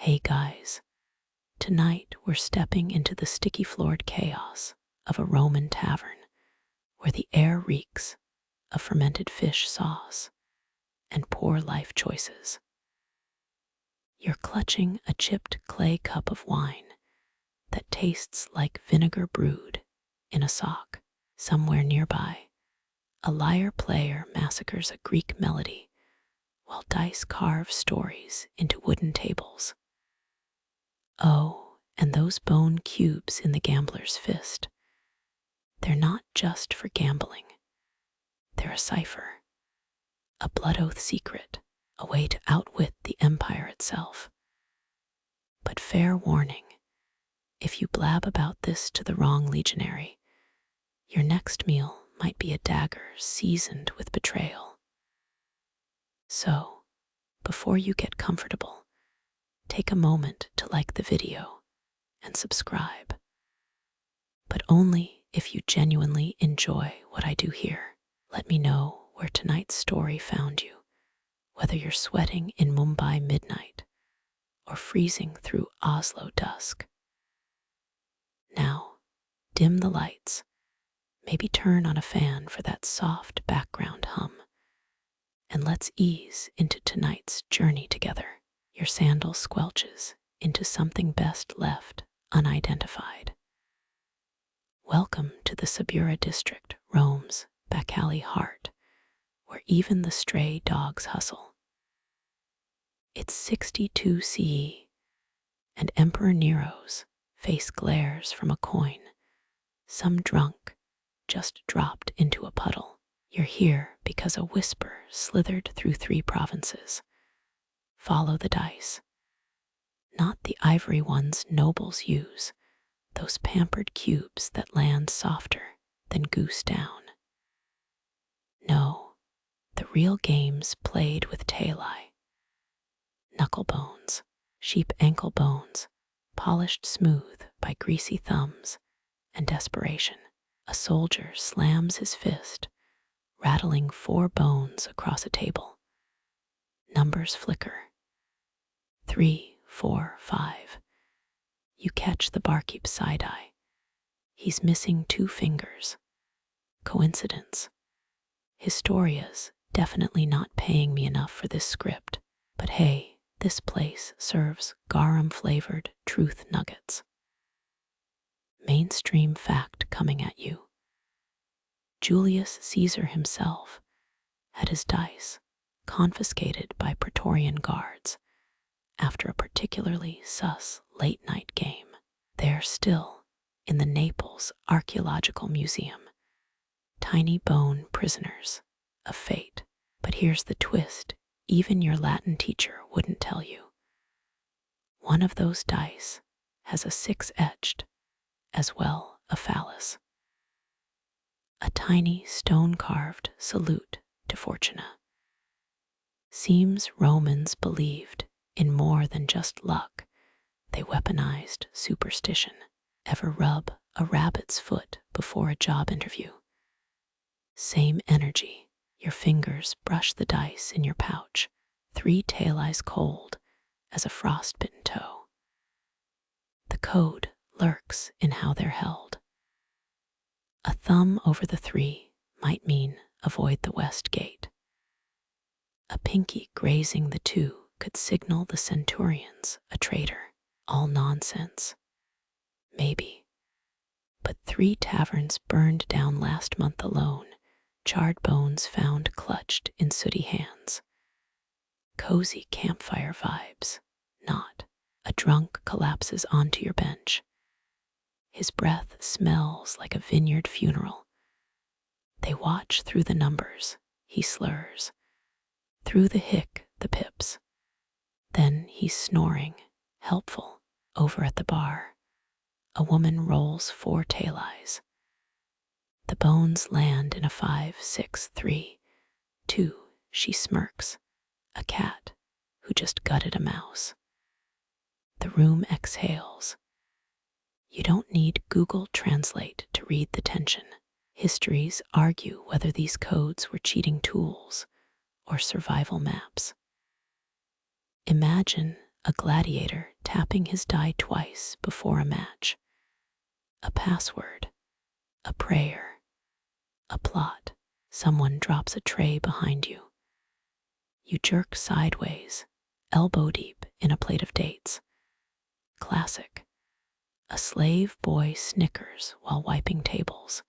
Hey guys, tonight we're stepping into the sticky-floored chaos of a Roman tavern where the air reeks of fermented fish sauce and poor life choices. You're clutching a chipped clay cup of wine that tastes like vinegar brewed in a sock. Somewhere nearby, a lyre player massacres a Greek melody while dice carve stories into wooden tables. Oh, and those bone cubes in the gambler's fist. They're not just for gambling. They're a cipher, a blood oath secret, a way to outwit the empire itself. But fair warning, if you blab about this to the wrong legionary, your next meal might be a dagger seasoned with betrayal. So, before you get comfortable, take a moment to like the video and subscribe. But only if you genuinely enjoy what I do here. Let me know where tonight's story found you, whether you're sweating in Mumbai midnight or freezing through Oslo dusk. Now, dim the lights, maybe turn on a fan for that soft background hum, and let's ease into tonight's journey together. Your sandal squelches into something best left unidentified. Welcome to the Subura district, Rome's baccali heart, where even the stray dogs hustle. It's 62 CE, and Emperor Nero's face glares from a coin some drunk just dropped into a puddle. You're here because a whisper slithered through 3 provinces. Follow the dice. Not the ivory ones nobles use, those pampered cubes that land softer than goose down. No, the real game's played with Tali. Knucklebones, sheep ankle bones, polished smooth by greasy thumbs and desperation. A soldier slams his fist, rattling 4 bones across a table. Numbers flicker. 3, 4, 5. You catch the barkeep's side-eye. He's missing 2 fingers. Coincidence? Historia's definitely not paying me enough for this script, but hey, this place serves garum-flavored truth nuggets. Mainstream fact coming at you. Julius Caesar himself had his dice confiscated by Praetorian guards after a particularly sus late-night game. They're still in the Naples Archaeological Museum, tiny bone prisoners of fate. But here's the twist even your Latin teacher wouldn't tell you. One of those dice has a 6-edged, as well a phallus. A tiny stone-carved salute to Fortuna. Seems Romans believed in more than just luck. They weaponized superstition. Ever rub a rabbit's foot before a job interview? Same energy. Your fingers brush the dice in your pouch, 3 tail-eyes cold as a frostbitten toe. The code lurks in how they're held. A thumb over the 3 might mean avoid the west gate. A pinky grazing the 2 could signal the centurions a traitor. All nonsense. Maybe. But 3 taverns burned down last month alone, charred bones found clutched in sooty hands. Cozy campfire vibes, not. A drunk collapses onto your bench. His breath smells like a vineyard funeral. They watch through the numbers, he slurs. Through the hick, the pips. Then he's snoring, helpful, over at the bar. A woman rolls 4 tail-eyes. The bones land in a 5, 6, 3, 2. She smirks. A cat who just gutted a mouse. The room exhales. You don't need Google Translate to read the tension. Histories argue whether these codes were cheating tools or survival maps. Imagine a gladiator tapping his die twice before a match. A password, a prayer, a plot. Someone drops a tray behind you. You jerk sideways, elbow deep in a plate of dates. Classic. A slave boy snickers while wiping tables.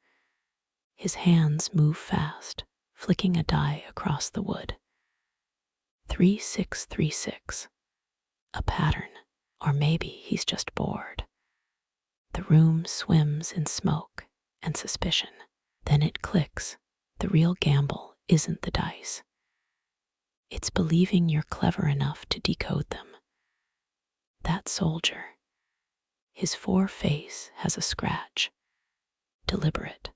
His hands move fast, flicking a die across the wood. 3636. A pattern, or maybe he's just bored. The room swims in smoke and suspicion. Then it clicks. The real gamble isn't the dice. It's believing you're clever enough to decode them. That soldier, his foreface has a scratch. Deliberate.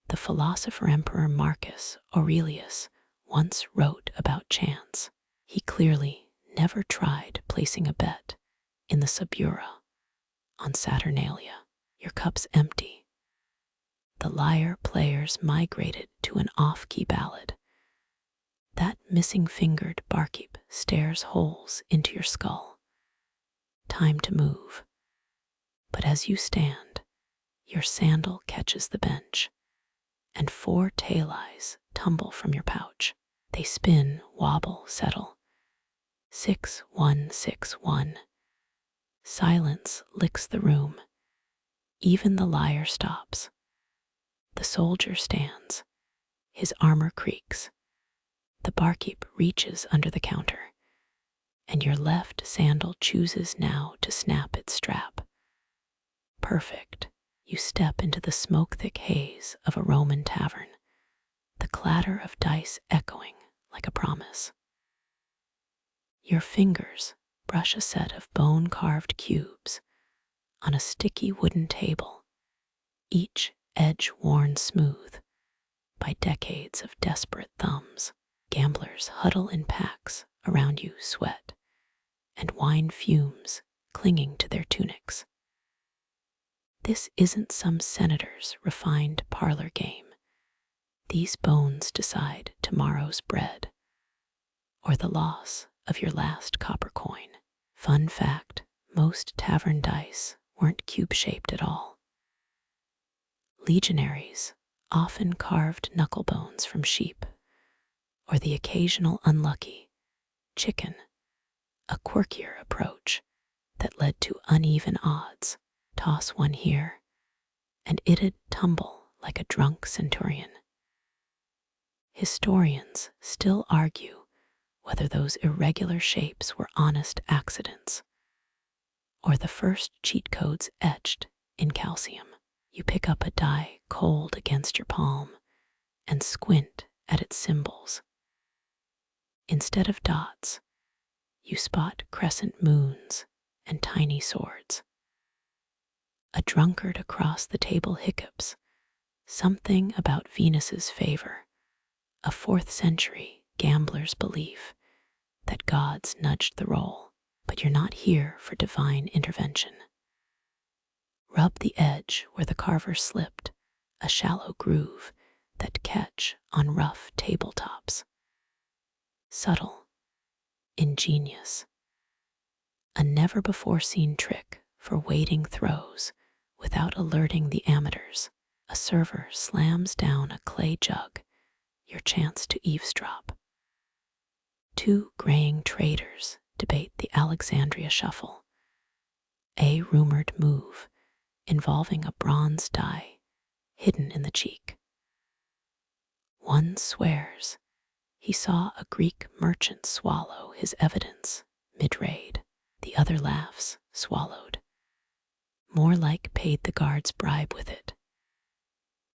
The philosopher Emperor Marcus Aurelius once wrote about chance. He clearly never tried placing a bet in the Subura on Saturnalia. Your cup's empty. The lyre players migrated to an off-key ballad. That missing-fingered barkeep stares holes into your skull. Time to move. But as you stand, your sandal catches the bench, and 4 tail-eyes tumble from your pouch. They spin, wobble, settle. 6161. Silence licks the room. Even the lyre stops. The soldier stands. His armor creaks. The barkeep reaches under the counter, and your left sandal chooses now to snap its strap. Perfect. You step into the smoke-thick haze of a Roman tavern, the clatter of dice echoing like a promise. Your fingers brush a set of bone-carved cubes on a sticky wooden table, each edge worn smooth by decades of desperate thumbs. Gamblers huddle in packs around you, sweat and wine fumes clinging to their tunics. This isn't some senator's refined parlor game. These bones decide tomorrow's bread, or the loss of your last copper coin. Fun fact, most tavern dice weren't cube-shaped at all. Legionaries often carved knucklebones from sheep, or the occasional unlucky chicken, a quirkier approach that led to uneven odds. Toss one here, and it'd tumble like a drunk centurion. Historians still argue whether those irregular shapes were honest accidents, or the first cheat codes etched in calcium. You pick up a die cold against your palm and squint at its symbols. Instead of dots, you spot crescent moons and tiny swords. A drunkard across the table hiccups, something about Venus's favor, a 4th century gambler's belief that gods nudged the roll, but you're not here for divine intervention. Rub the edge where the carver slipped, a shallow groove that catch on rough tabletops. Subtle, ingenious, a never-before-seen trick for waiting throws without alerting the amateurs. A server slams down a clay jug, your chance to eavesdrop. 2 graying traders debate the Alexandria shuffle, a rumored move involving a bronze die hidden in the cheek. One swears he saw a Greek merchant swallow his evidence mid-raid. The other laughs, swallowed. More like paid the guard's bribe with it.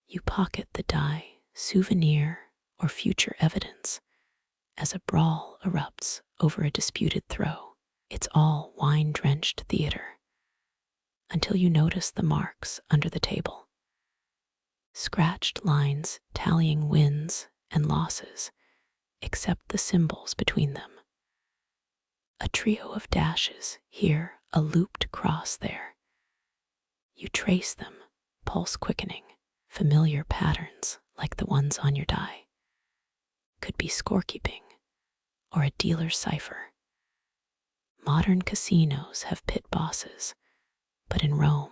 You pocket the die, souvenir, or future evidence as a brawl erupts over a disputed throw. It's all wine-drenched theater until you notice the marks under the table. Scratched lines tallying wins and losses, except the symbols between them. A trio of dashes here, a looped cross there. You trace them, pulse quickening, familiar patterns like the ones on your die. Could be scorekeeping or a dealer's cipher. Modern casinos have pit bosses, but in Rome,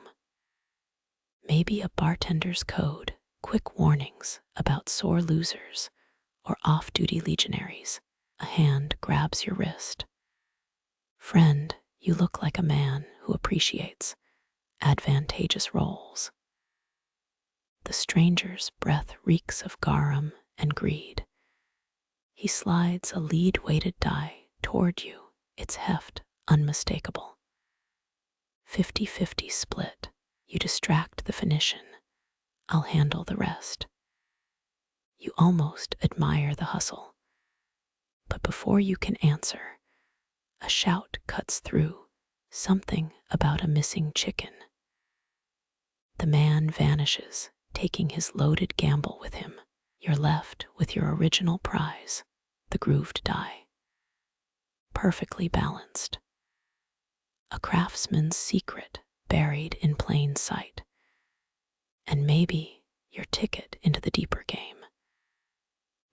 maybe a bartender's code, quick warnings about sore losers or off-duty legionaries. A hand grabs your wrist. Friend, you look like a man who appreciates advantageous roles. The stranger's breath reeks of garum and greed. He slides a lead-weighted die toward you, its heft unmistakable. 50-50 split. You distract the Phoenician. I'll handle the rest. You almost admire the hustle. But before you can answer, a shout cuts through, something about a missing chicken. The man vanishes, taking his loaded gamble with him. You're left with your original prize, the grooved die. Perfectly balanced. A craftsman's secret buried in plain sight. And maybe your ticket into the deeper game.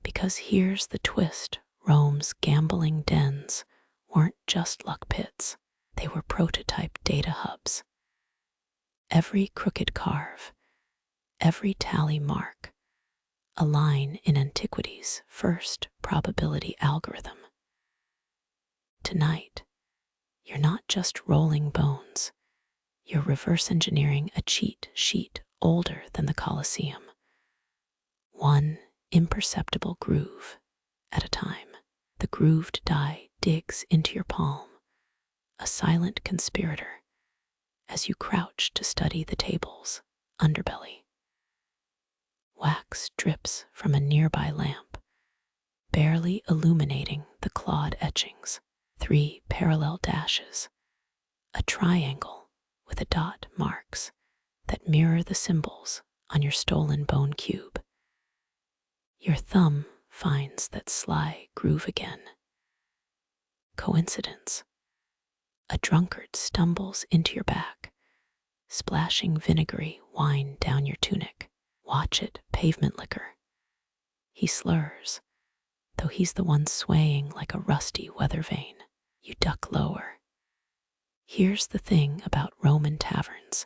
Because here's the twist, Rome's gambling dens weren't just luck pits, they were prototype data hubs. Every crooked carve, every tally mark, a line in antiquity's first probability algorithm. Tonight, you're not just rolling bones, you're reverse engineering a cheat sheet older than the Colosseum. One imperceptible groove at a time. The grooved die digs into your palm, a silent conspirator, as you crouch to study the table's underbelly. Wax drips from a nearby lamp, barely illuminating the clawed etchings. 3 parallel dashes, a triangle with a dot marks that mirror the symbols on your stolen bone cube. Your thumb finds that sly groove again. Coincidence. A drunkard stumbles into your back, splashing vinegary wine down your tunic. Watch it, pavement liquor. He slurs, though he's the one swaying like a rusty weather vane. You duck lower. Here's the thing about Roman taverns.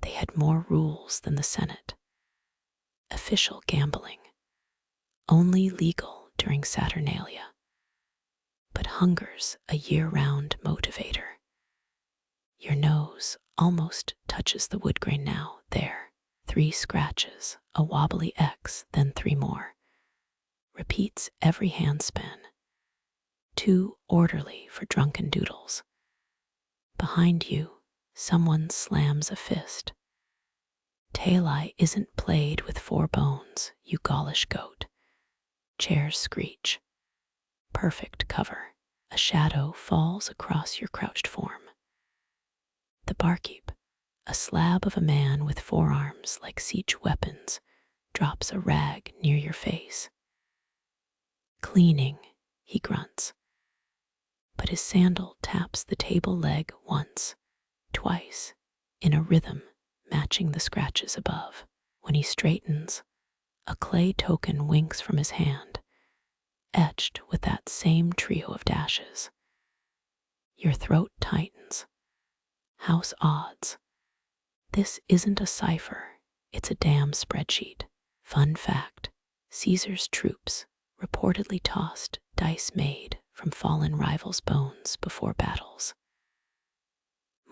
They had more rules than the Senate. Official gambling. Only legal during Saturnalia. But hunger's a year-round motivator. Your nose almost touches the wood grain now. There. 3 scratches, a wobbly X, then 3 more. Repeats every handspan. Too orderly for drunken doodles. Behind you, someone slams a fist. Tali isn't played with 4 bones, you Gaulish goat. Chairs screech. Perfect cover. A shadow falls across your crouched form. The barkeep, a slab of a man with forearms like siege weapons, drops a rag near your face. Cleaning, he grunts. But his sandal taps the table leg once, twice, in a rhythm matching the scratches above. When he straightens, a clay token winks from his hand, etched with that same trio of dashes. Your throat tightens. House odds. This isn't a cipher, it's a damn spreadsheet. Fun fact, Caesar's troops reportedly tossed dice made from fallen rivals' bones before battles.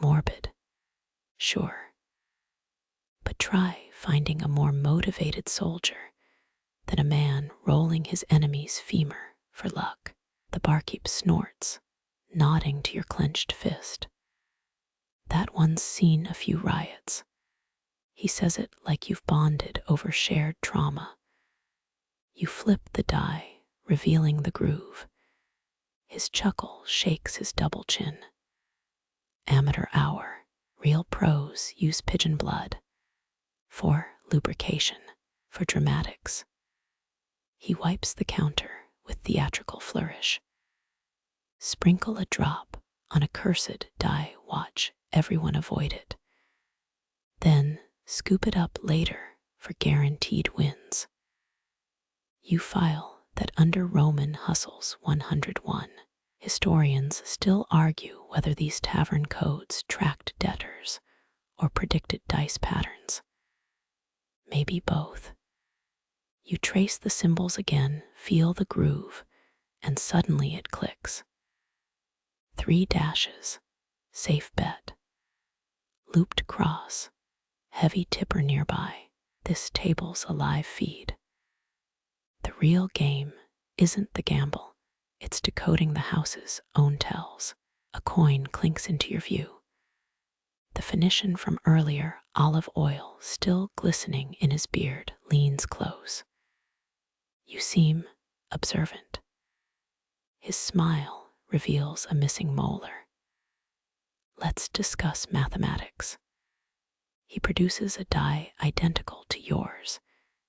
Morbid, sure. But try finding a more motivated soldier than a man rolling his enemy's femur for luck. The barkeep snorts, nodding to your clenched fist. That one's seen a few riots. He says it like you've bonded over shared trauma. You flip the die, revealing the groove. His chuckle shakes his double chin. Amateur hour. Real pros use pigeon blood. For lubrication. For dramatics. He wipes the counter with theatrical flourish. Sprinkle a drop on a cursed die. Watch everyone avoid it. Then scoop it up later for guaranteed wins. You file that under Roman hustles 101. Historians still argue whether these tavern codes tracked debtors or predicted dice patterns. Maybe both. You trace the symbols again, feel the groove, and suddenly it clicks. 3 dashes, safe bet. Looped cross, heavy tipper nearby. This table's a live feed. The real game isn't the gamble, it's decoding the house's own tells. A coin clinks into your view. The Phoenician from earlier, olive oil still glistening in his beard, leans close. You seem observant. His smile reveals a missing molar. Let's discuss mathematics. He produces a die identical to yours,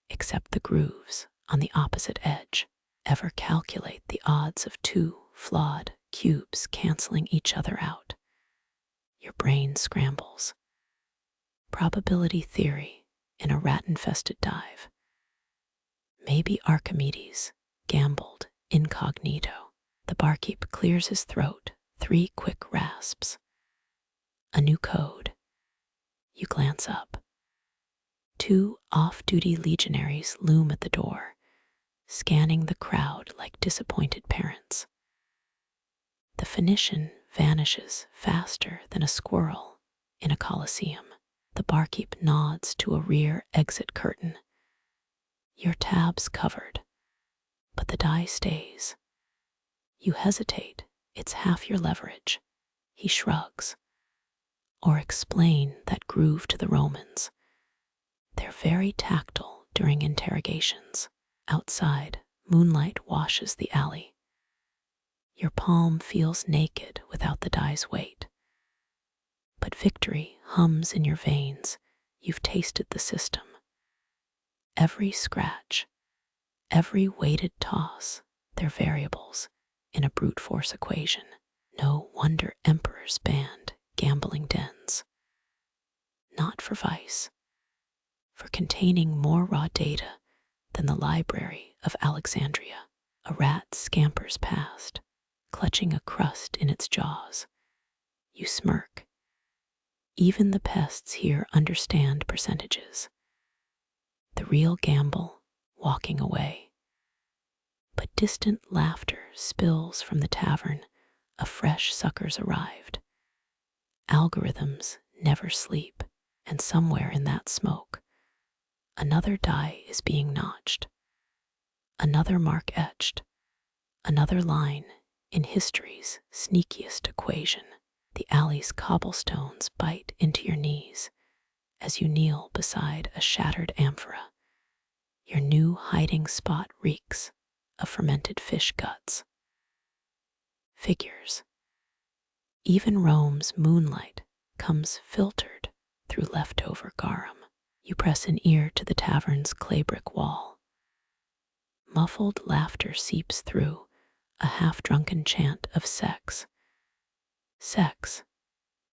except the grooves on the opposite edge. Ever calculate the odds of 2 flawed cubes canceling each other out? Your brain scrambles. Probability theory in a rat-infested dive. Maybe Archimedes gambled incognito. The barkeep clears his throat, 3 quick rasps. A new code. You glance up. 2 off-duty legionaries loom at the door, scanning the crowd like disappointed parents. The Phoenician vanishes faster than a squirrel in a coliseum. The barkeep nods to a rear exit curtain. Your tab's covered, but the die stays. You hesitate, it's half your leverage. He shrugs. Or explain that groove to the Romans. They're very tactile during interrogations. Outside, moonlight washes the alley. Your palm feels naked without the die's weight. But victory hums in your veins. You've tasted the system. Every scratch, every weighted toss, they're variables in a brute force equation. No wonder emperors banned gambling dens. Not for vice, for containing more raw data than the Library of Alexandria. A rat scampers past, clutching a crust in its jaws. You smirk. Even the pests here understand percentages. The real gamble, walking away. But distant laughter spills from the tavern. A fresh sucker's arrived. Algorithms never sleep, and somewhere in that smoke, another die is being notched. Another mark etched. Another line in history's sneakiest equation. The alley's cobblestones bite into your knees as you kneel beside a shattered amphora. Your new hiding spot reeks of fermented fish guts. Figures. Even Rome's moonlight comes filtered through leftover garum. You press an ear to the tavern's clay brick wall. Muffled laughter seeps through, a half-drunken chant of sex. Sex.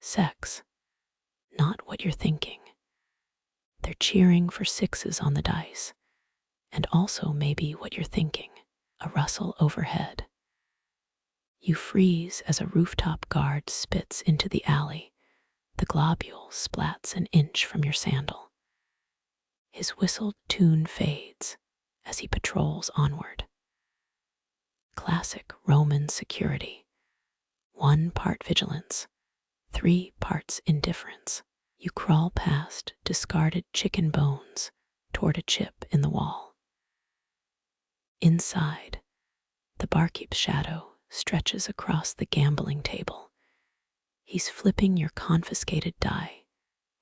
Sex. Not what you're thinking. They're cheering for 6s on the dice, and also maybe what you're thinking. A rustle overhead. You freeze as a rooftop guard spits into the alley. The globule splats an inch from your sandal. His whistled tune fades as he patrols onward. Classic Roman security. 1 part vigilance, 3 parts indifference. You crawl past discarded chicken bones toward a chip in the wall. Inside, the barkeep's shadow stretches across the gambling table. He's flipping your confiscated die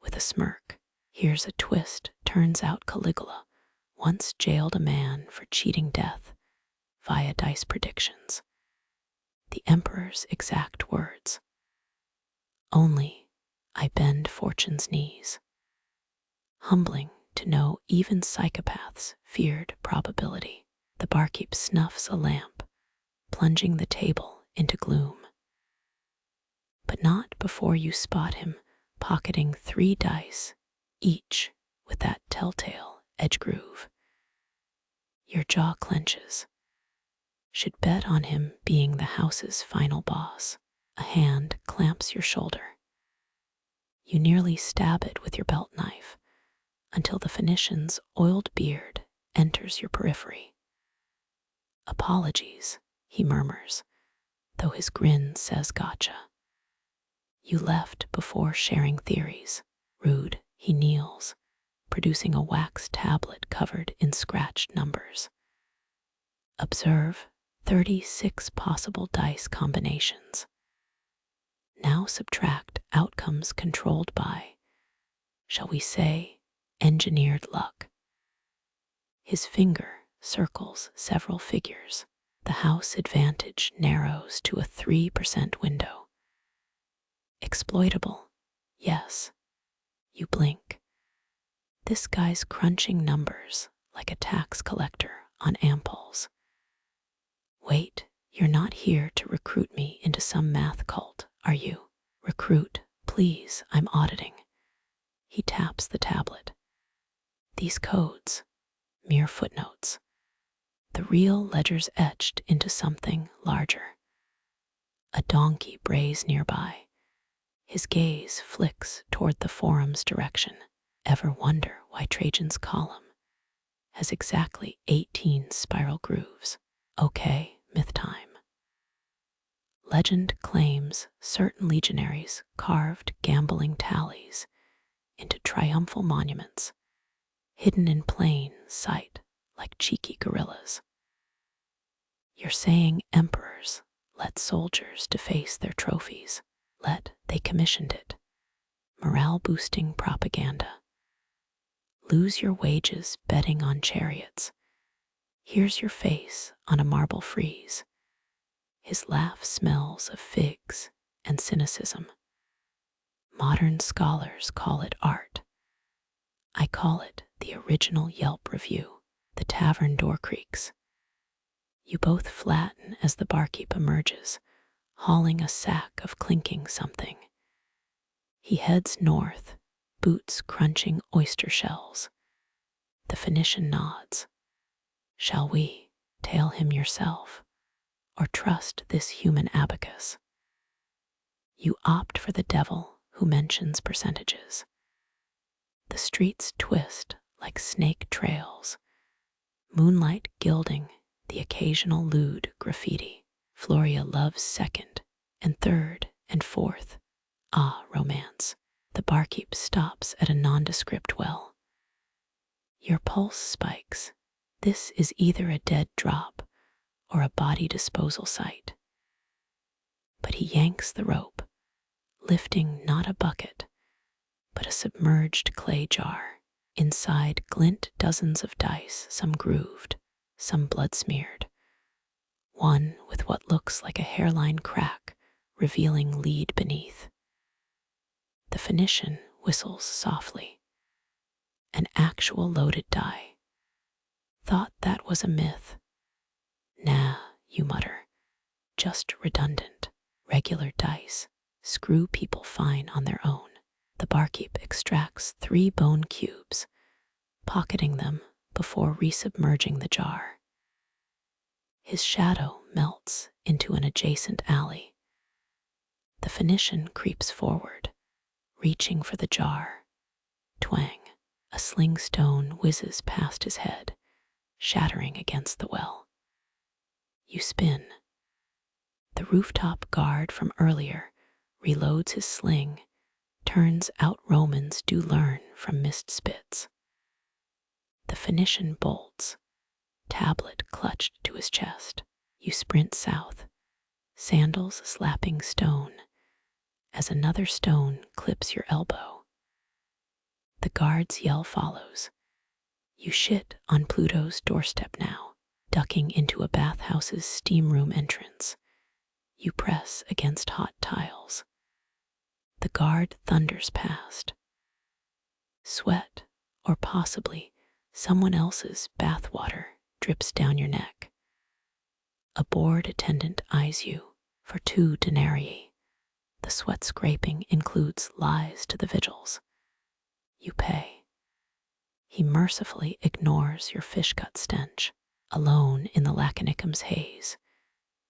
with a smirk. Here's a twist. Turns out Caligula once jailed a man for cheating death via dice predictions. The emperor's exact words. Only I bend fortune's knees. Humbling to know even psychopaths feared probability. The barkeep snuffs a lamp, plunging the table into gloom. But not before you spot him pocketing 3 dice, each with that telltale edge groove. Your jaw clenches. should bet on him being the house's final boss. A hand clamps your shoulder. You nearly stab it with your belt knife until the Phoenician's oiled beard enters your periphery. "Apologies," he murmurs, though his grin says gotcha. "You left before sharing theories." Rude, he kneels, producing a wax tablet covered in scratched numbers. "Observe 36 possible dice combinations. Now subtract outcomes controlled by, shall we say, engineered luck." His finger circles several figures. The house advantage narrows to a 3% window. "Exploitable, yes." You blink. This guy's crunching numbers like a tax collector on ampulls. "Wait, you're not here to recruit me into some math cult, are you?" "Recruit, please, I'm auditing." He taps the tablet. "These codes, mere footnotes. The real ledger's etched into something larger." A donkey brays nearby. His gaze flicks toward the forum's direction. Ever wonder why Trajan's column has exactly 18 spiral grooves? Okay, myth time. Legend claims certain legionaries carved gambling tallies into triumphal monuments, hidden in plain sight like cheeky gorillas. You're saying emperors let soldiers deface their trophies. They commissioned it. Morale-boosting propaganda. Lose your wages betting on chariots. Here's your face on a marble frieze. His laugh smells of figs and cynicism. Modern scholars call it art. I call it the original Yelp review. The tavern door creaks. You both flatten as the barkeep emerges, hauling a sack of clinking something. He heads north, boots crunching oyster shells. The Phoenician nods. "Shall we tail him yourself, or trust this human abacus?" You opt for the devil who mentions percentages. The streets twist like snake trails, moonlight gilding the occasional lewd graffiti. Floria loves second and third and fourth. Ah, romance. The barkeep stops at a nondescript well. Your pulse spikes. This is either a dead drop or a body disposal site. But he yanks the rope, lifting not a bucket, but a submerged clay jar. Inside glint dozens of dice, some grooved, some blood-smeared. One with what looks like a hairline crack, revealing lead beneath. The Phoenician whistles softly. An actual loaded die. Thought that was a myth. Nah, you mutter. Just redundant. Regular dice screw people fine on their own. The barkeep extracts 3 bone cubes, pocketing them before resubmerging the jar. His shadow melts into an adjacent alley. The Phoenician creeps forward, reaching for the jar. Twang. A sling stone whizzes past his head, shattering against the well. You spin. The rooftop guard from earlier reloads his sling, turns out Romans do learn from missed spits. The Phoenician bolts, tablet clutched to his chest. You sprint south, sandals slapping stone, as another stone clips your elbow. The guard's yell follows. You shit on Pluto's doorstep now, ducking into a bathhouse's steam room entrance. You press against hot tiles. The guard thunders past. Sweat, or possibly someone else's bathwater, drips down your neck. A bored attendant eyes you for 2 denarii. The sweat scraping includes lies to the vigiles. You pay. He mercifully ignores your fish gut stench. Alone in the Laconicum's haze,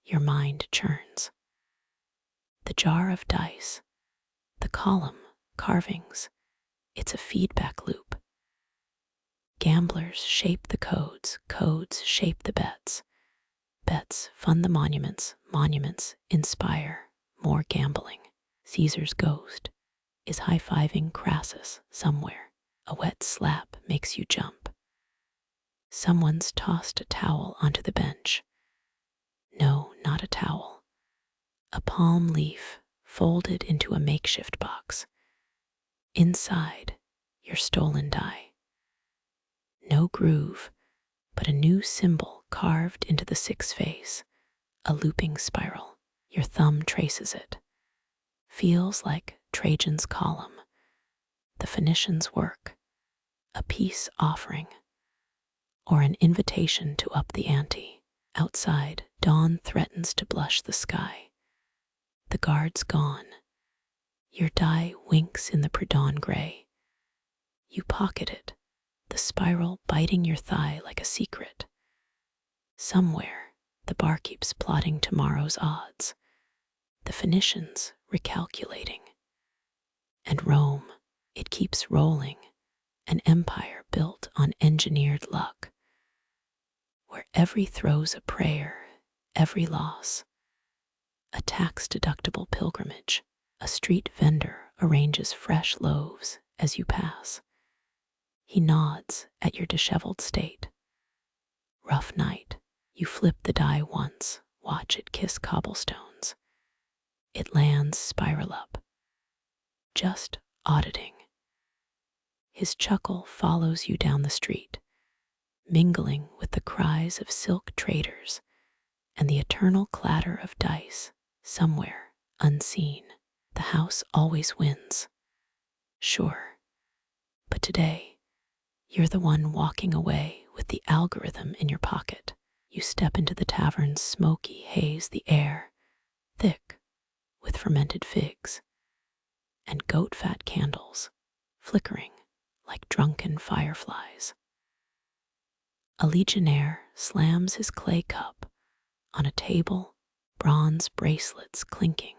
Your mind churns. The jar of dice, the column, carvings, it's a feedback loop. Gamblers shape the codes, codes shape the bets. Bets fund the monuments, monuments inspire more gambling. Caesar's ghost is high-fiving Crassus somewhere. A wet slap makes you jump. Someone's tossed a towel onto the bench. No, not a towel. A palm leaf folded into a makeshift box. Inside, your stolen die. No groove, but a new symbol carved into the six face, a looping spiral. Your thumb traces it. Feels like Trajan's column, the Phoenician's work, a peace offering, or an invitation to up the ante. Outside, dawn threatens to blush the sky. The guard's gone. Your die winks in the pre-dawn gray. You pocket it, the spiral biting your thigh like a secret. Somewhere, the barkeeps plotting tomorrow's odds, the Phoenicians recalculating. And Rome, it keeps rolling, an empire built on engineered luck, where every throw's a prayer, every loss, a tax-deductible pilgrimage. A street vendor arranges fresh loaves as you pass. He nods at your disheveled state. Rough night. You flip the die once, watch it kiss cobblestones. It lands spiral up. Just auditing. His chuckle follows you down the street, mingling with the cries of silk traders and the eternal clatter of dice somewhere unseen. The house always wins. Sure. But today, you're the one walking away with the algorithm in your pocket. You step into the tavern's smoky haze, the air, thick with fermented figs, and goat fat candles flickering like drunken fireflies. A legionnaire slams his clay cup on a table, bronze bracelets clinking,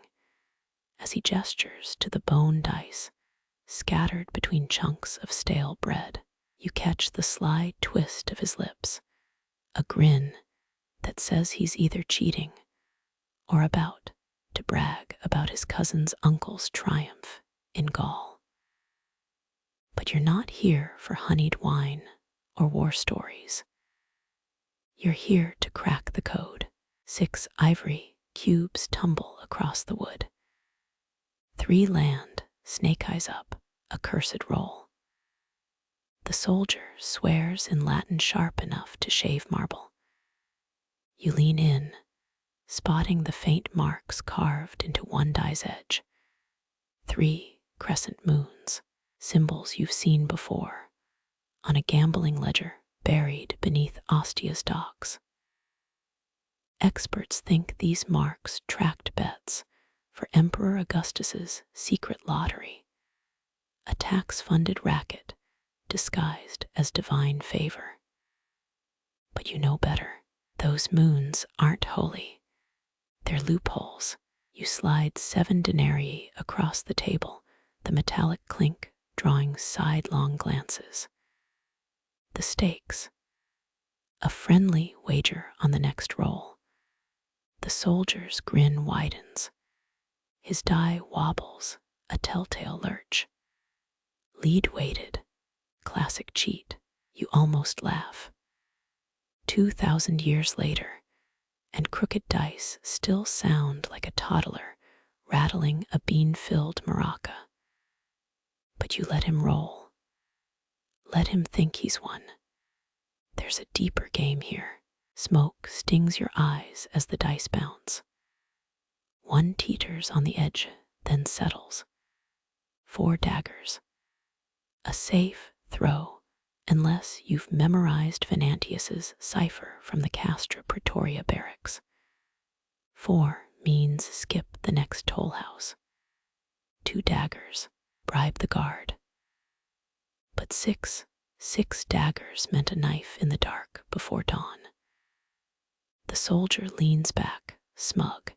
as he gestures to the bone dice scattered between chunks of stale bread. You catch the sly twist of his lips, a grin that says he's either cheating or about to brag about his cousin's uncle's triumph in Gaul. But you're not here for honeyed wine or war stories. You're here to crack the code. 6 ivory cubes tumble across the wood. 3 land, snake eyes up, a cursed roll. The soldier swears in Latin sharp enough to shave marble. You lean in, spotting the faint marks carved into one die's edge. 3 crescent moons, symbols you've seen before, on a gambling ledger buried beneath Ostia's docks. Experts think these marks tracked bets for Emperor Augustus's secret lottery, a tax-funded racket disguised as divine favor. But you know better. Those moons aren't holy. They're loopholes. You slide 7 denarii across the table, the metallic clink drawing sidelong glances. The stakes. A friendly wager on the next roll. The soldier's grin widens. His die wobbles, a telltale lurch. Lead weighted. Classic cheat. You almost laugh. 2,000 years later, and crooked dice still sound like a toddler rattling a bean-filled maraca. But you let him roll. Let him think he's won. There's a deeper game here. Smoke stings your eyes as the dice bounce. 1 teeters on the edge, then settles. 4 daggers. A safe throw, unless you've memorized Venantius's cipher from the Castra Praetoria barracks. 4 means skip the next toll house. 2 daggers, bribe the guard. But 6 daggers meant a knife in the dark before dawn. The soldier leans back, smug.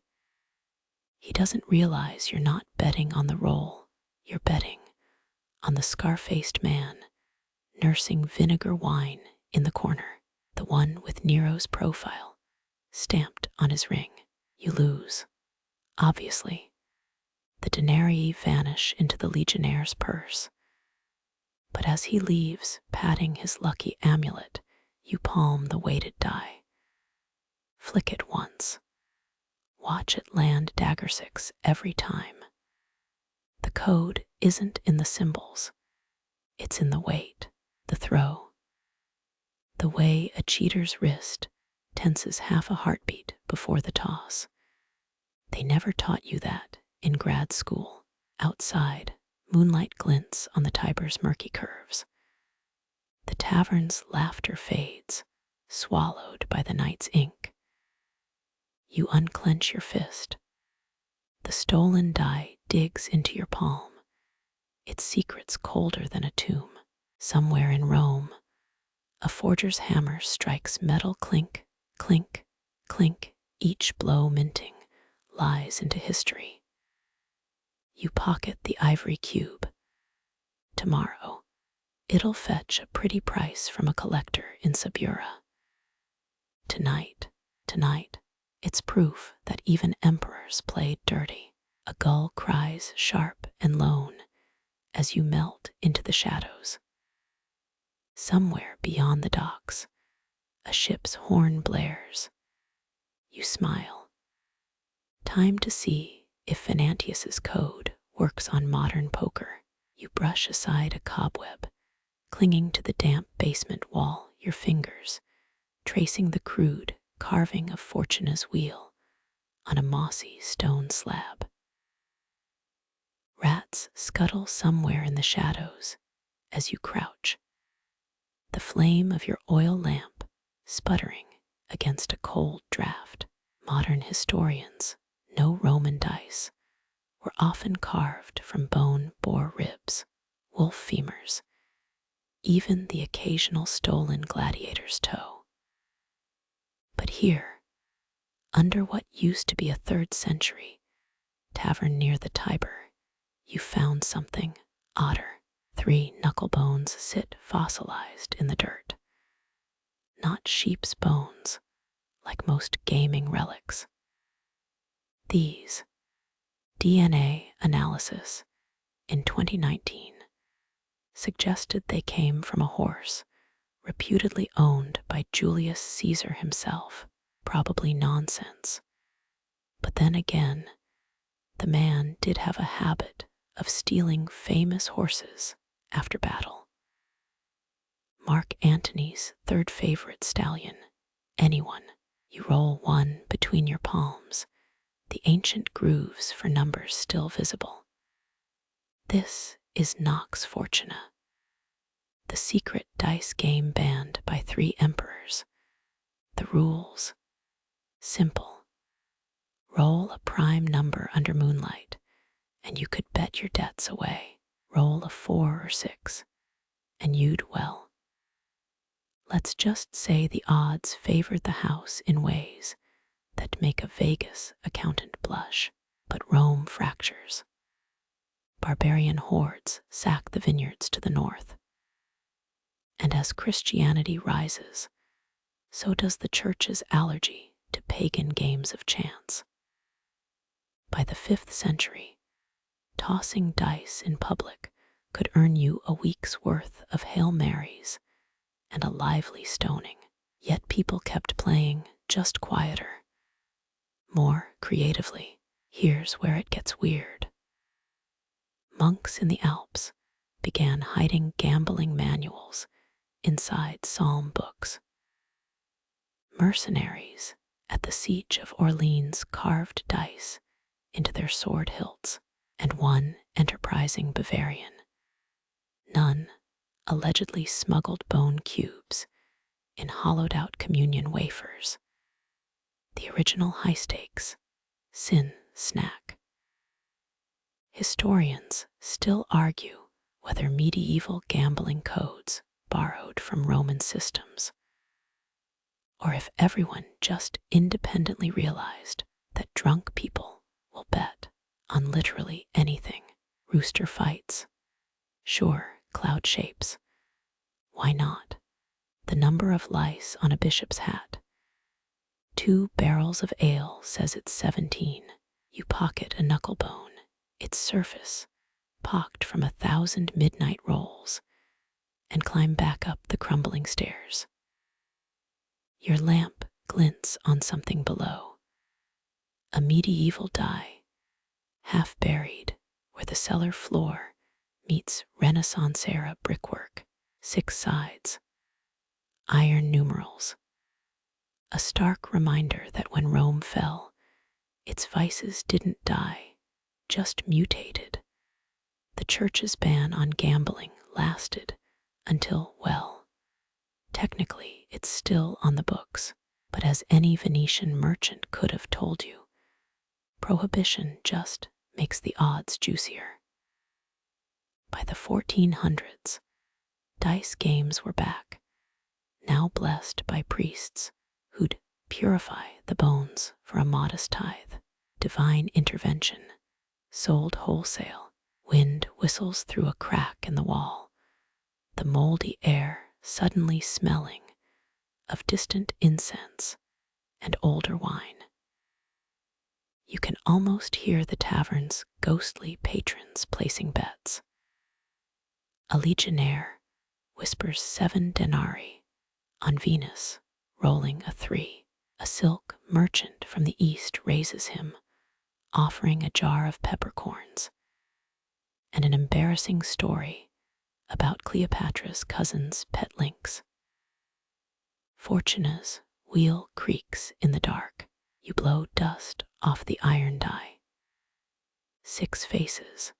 He doesn't realize you're not betting on the roll, you're betting on the scar-faced man nursing vinegar wine in the corner, the one with Nero's profile stamped on his ring. You lose. Obviously, the denarii vanish into the legionnaire's purse. But as he leaves, patting his lucky amulet, you palm the weighted die. Flick it once. Watch it land dagger 6 every time. The code isn't in the symbols. It's in the weight, the throw. The way a cheater's wrist tenses half a heartbeat before the toss. They never taught you that in grad school. Outside, moonlight glints on the Tiber's murky curves. The tavern's laughter fades, swallowed by the night's ink. You unclench your fist. The stolen die digs into your palm, its secrets colder than a tomb. Somewhere in Rome, a forger's hammer strikes metal clink, clink, clink, each blow minting lies into history. You pocket the ivory cube. Tomorrow, it'll fetch a pretty price from a collector in Subura. Tonight, it's proof that even emperors played dirty. A gull cries sharp and lone as you melt into the shadows. Somewhere beyond the docks, a ship's horn blares. You smile. Time to see if Venantius's code works on modern poker. You brush aside a cobweb, clinging to the damp basement wall, your fingers tracing the crude carving of Fortuna's wheel on a mossy stone slab. Rats scuttle somewhere in the shadows as you crouch, the flame of your oil lamp sputtering against a cold draft. Modern historians know Roman dice were often carved from bone boar ribs, wolf femurs, even the occasional stolen gladiator's toe. But here, under what used to be a 3rd century tavern near the Tiber, you found something odder. 3 knucklebones sit fossilized in the dirt. Not sheep's bones, like most gaming relics. These, DNA analysis in 2019 suggested they came from a horse reputedly owned by Julius Caesar himself. Probably nonsense. But then again, the man did have a habit of stealing famous horses after battle. Mark Antony's 3rd favorite stallion, anyone. You roll 1 between your palms, the ancient grooves for numbers still visible. This is Nox Fortuna, the secret dice game banned by 3 emperors. The rules: simple. Roll a prime number under moonlight, and you could bet your debts away. Roll a 4 or 6, and you'd well. Let's just say the odds favored the house in ways that make a Vegas accountant blush. But Rome fractures. Barbarian hordes sack the vineyards to the north. And as Christianity rises, so does the church's allergy to pagan games of chance. By the 5th century, tossing dice in public could earn you a week's worth of Hail Marys and a lively stoning. Yet people kept playing, just quieter, more creatively. Here's where it gets weird. Monks in the Alps began hiding gambling manuals inside psalm books. Mercenaries at the siege of Orleans carved dice into their sword hilts, and one enterprising Bavarian nun allegedly smuggled bone cubes in hollowed-out communion wafers, the original high-stakes sin snack. Historians still argue whether medieval gambling codes borrowed from Roman systems, or if everyone just independently realized that drunk people will bet on literally anything. Rooster fights. Sure, cloud shapes. Why not? The number of lice on a bishop's hat. 2 barrels of ale says it's 17. You pocket a knucklebone, its surface pocked from 1,000 midnight rolls, and climb back up the crumbling stairs. Your lamp glints on something below. A medieval die, half buried where the cellar floor meets Renaissance-era brickwork, 6 sides, iron numerals. A stark reminder that when Rome fell, its vices didn't die, just mutated. The church's ban on gambling lasted until, well, technically it's still on the books, but as any Venetian merchant could have told you, prohibition just makes the odds juicier. By the 1400s, dice games were back, now blessed by priests who'd purify the bones for a modest tithe. Divine intervention, sold wholesale. Wind whistles through a crack in the wall, the moldy air suddenly smelling of distant incense and older wine. You can almost hear the tavern's ghostly patrons placing bets. A legionnaire whispers 7 denarii on Venus, rolling a 3. A silk merchant from the east raises him, offering a jar of peppercorns, and an embarrassing story about Cleopatra's cousin's pet lynx. Fortuna's wheel creaks in the dark. You blow dust off the iron die. 6 faces,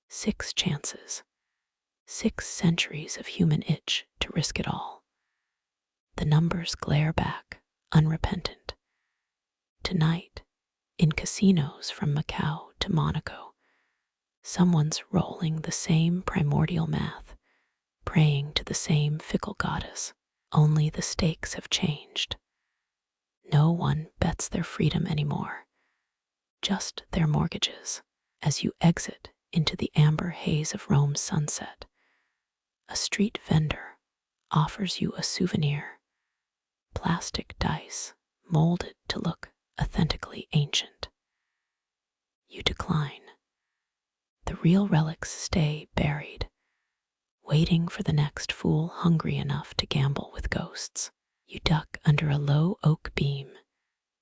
6 chances, 6 centuries of human itch to risk it all. The numbers glare back, unrepentant. Tonight, in casinos from Macau to Monaco, someone's rolling the same primordial math, praying to the same fickle goddess, only the stakes have changed. No one bets their freedom anymore, just their mortgages. As you exit into the amber haze of Rome's sunset, a street vendor offers you a souvenir, plastic dice molded to look authentically ancient. You decline. The real relics stay buried, waiting for the next fool hungry enough to gamble with ghosts. You duck under a low oak beam,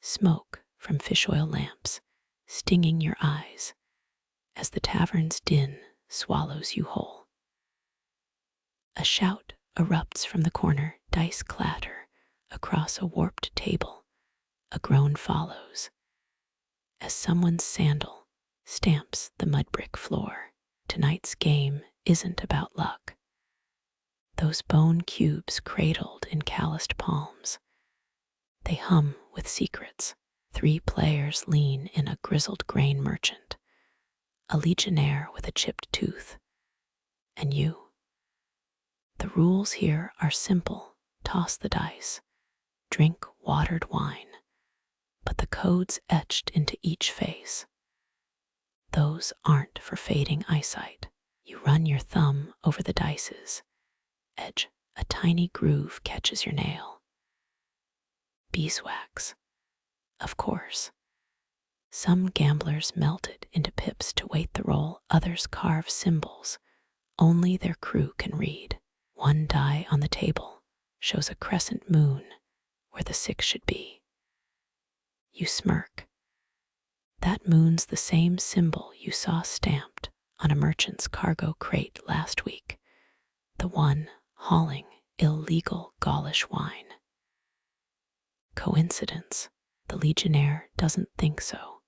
smoke from fish oil lamps stinging your eyes as the tavern's din swallows you whole. A shout erupts from the corner, dice clatter across a warped table. A groan follows as someone's sandal stamps the mud brick floor. Tonight's game isn't about luck. Those bone cubes cradled in calloused palms, they hum with secrets. 3 players lean in a grizzled grain merchant, a legionnaire with a chipped tooth, and you. The rules here are simple. Toss the dice, drink watered wine, but the codes etched into each face, those aren't for fading eyesight. You run your thumb over the dice's edge. A tiny groove catches your nail. Beeswax, of course. Some gamblers melt it into pips to weight the roll. Others carve symbols only their crew can read. 1 die on the table shows a crescent moon where the 6 should be. You smirk. That moon's the same symbol you saw stamped on a merchant's cargo crate last week, the one hauling illegal Gaulish wine. Coincidence? The legionnaire doesn't think so.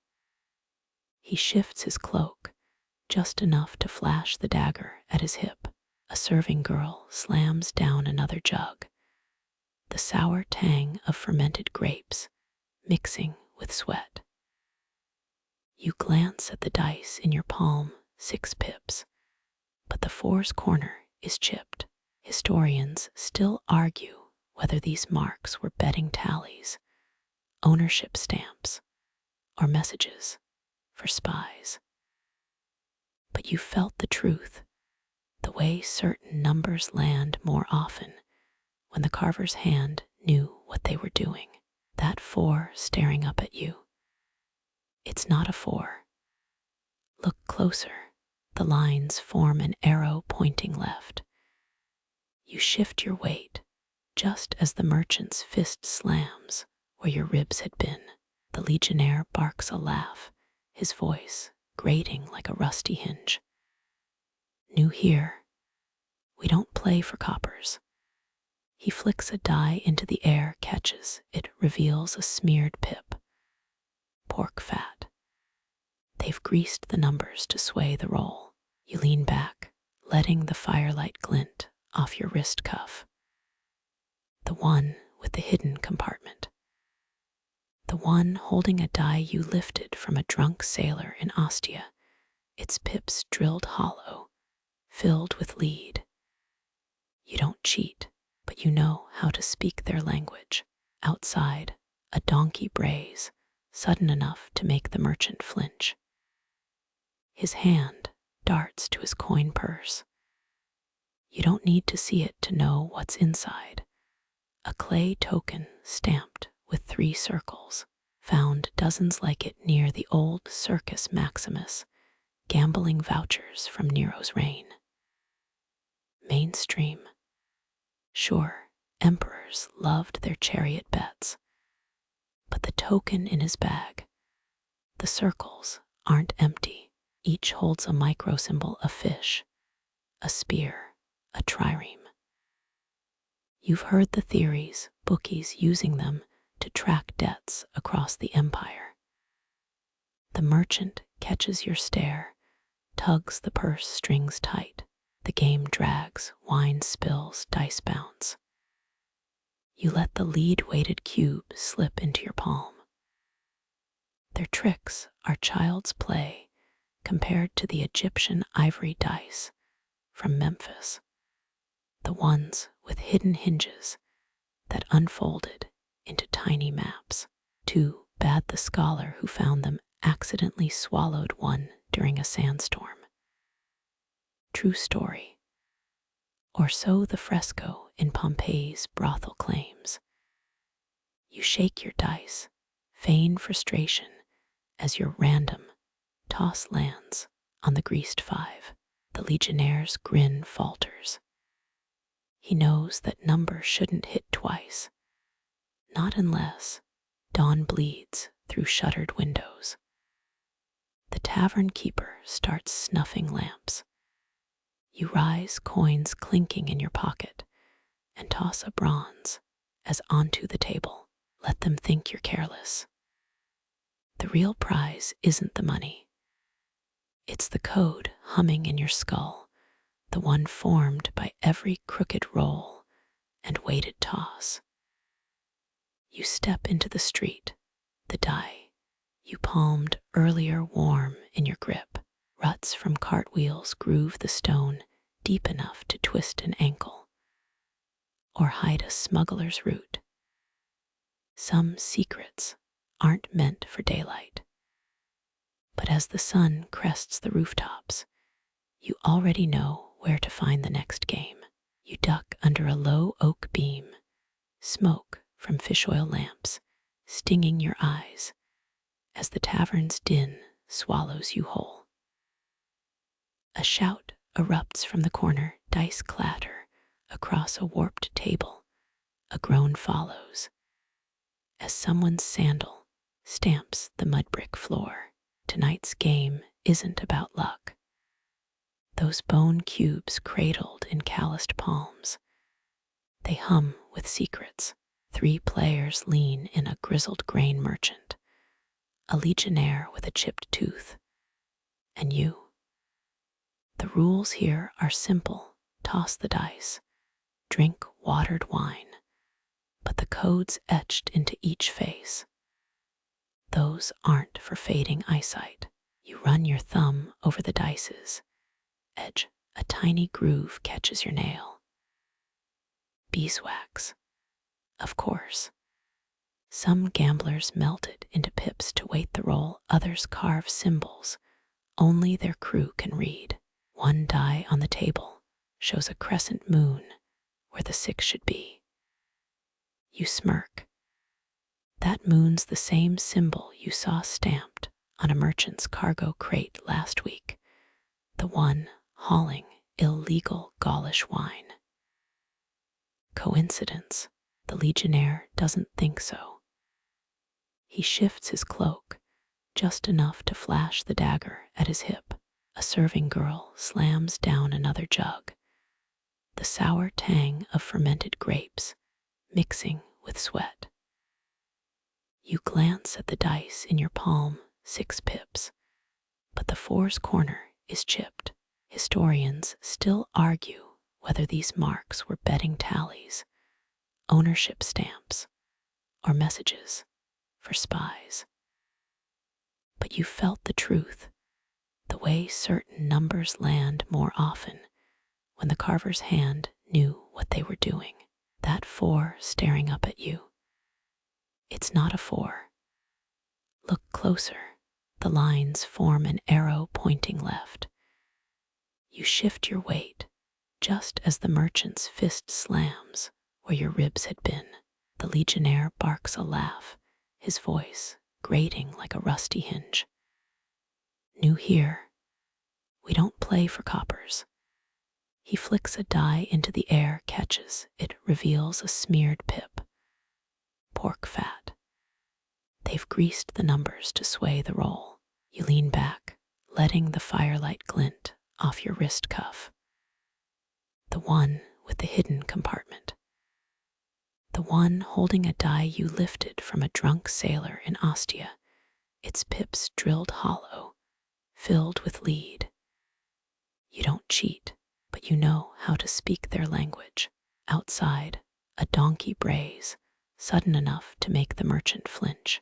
He shifts his cloak just enough to flash the dagger at his hip. A serving girl slams down another jug, the sour tang of fermented grapes mixing with sweat. You glance at the dice in your palm, 6 pips, but the 4's corner is chipped. Historians still argue whether these marks were betting tallies, ownership stamps, or messages for spies. But you felt the truth, the way certain numbers land more often when the carver's hand knew what they were doing. That 4 staring up at you. It's not a 4. Look closer. The lines form an arrow pointing left. You shift your weight just as the merchant's fist slams where your ribs had been. The legionnaire barks a laugh, his voice grating like a rusty hinge. New here, we don't play for coppers. He flicks a die into the air, catches. It reveals a smeared pip. Pork fat. They've greased the numbers to sway the roll. You lean back, letting the firelight glint off your wrist cuff. The one with the hidden compartment. The one holding a die you lifted from a drunk sailor in Ostia, its pips drilled hollow, filled with lead. You don't cheat, but you know how to speak their language. Outside, a donkey brays, sudden enough to make the merchant flinch. His hand darts to his coin purse. You don't need to see it to know what's inside. A clay token stamped with 3 circles. Found dozens like it near the old Circus Maximus, gambling vouchers from Nero's reign. Mainstream. Sure, emperors loved their chariot bets. But the token in his bag, the circles, aren't empty. Each holds a microsymbol, a fish, a spear, a trireme. You've heard the theories, bookies using them to track debts across the empire. The merchant catches your stare, tugs the purse strings tight. The game drags, wine spills, dice bounce. You let the lead-weighted cube slip into your palm. Their tricks are child's play compared to the Egyptian ivory dice from Memphis, the ones with hidden hinges that unfolded into tiny maps. Too bad the scholar who found them accidentally swallowed one during a sandstorm. True story. Or so the fresco in Pompeii's brothel claims. You shake your dice, feign frustration as your random toss lands on the greased 5. The legionnaire's grin falters. He knows that number shouldn't hit twice, not unless dawn bleeds through shuttered windows. The tavern keeper starts snuffing lamps. You rise, coins clinking in your pocket, and toss a bronze as onto the table. Let them think you're careless. The real prize isn't the money. It's the code humming in your skull, the one formed by every crooked roll and weighted toss. You step into the street, the die you palmed earlier warm in your grip. Ruts from cartwheels groove the stone deep enough to twist an ankle or hide a smuggler's route. Some secrets aren't meant for daylight, but as the sun crests the rooftops, you already know where to find the next game. You duck under a low oak beam, smoke from fish oil lamps stinging your eyes as the tavern's din swallows you whole. A shout erupts from the corner, dice clatter across a warped table. A groan follows as someone's sandal stamps the mud brick floor. Tonight's game isn't about luck. Those bone cubes cradled in calloused palms. They hum with secrets. 3 players lean in a grizzled grain merchant, a legionnaire with a chipped tooth, and you. The rules here are simple. Toss the dice, drink watered wine, but the codes etched into each face, those aren't for fading eyesight. You run your thumb over the dice's edge. A tiny groove catches your nail. Beeswax, of course. Some gamblers melted into pips to weight the roll, others carve symbols only their crew can read. One die on the table shows a crescent moon where the 6 should be. You smirk. That moon's the same symbol you saw stamped on a merchant's cargo crate last week, the one hauling illegal Gaulish wine. Coincidence? The legionnaire doesn't think so. He shifts his cloak just enough to flash the dagger at his hip. A serving girl slams down another jug, the sour tang of fermented grapes mixing with sweat. You glance at the dice in your palm, 6 pips, but the 4's corner is chipped. Historians still argue whether these marks were betting tallies, ownership stamps, or messages for spies. But you felt the truth, the way certain numbers land more often when the carver's hand knew what they were doing. That 4 staring up at you. It's not a 4. Look closer. The lines form an arrow pointing left. You shift your weight just as the merchant's fist slams where your ribs had been. The legionnaire barks a laugh, his voice grating like a rusty hinge. New here. We don't play for coppers. He flicks a die into the air, catches. It reveals a smeared pip. Pork fat. They've greased the numbers to sway the roll. You lean back, letting the firelight glint off your wrist cuff. The one with the hidden compartment. The one holding a die you lifted from a drunk sailor in Ostia, its pips drilled hollow, filled with lead. You don't cheat, but you know how to speak their language. Outside, a donkey brays, sudden enough to make the merchant flinch.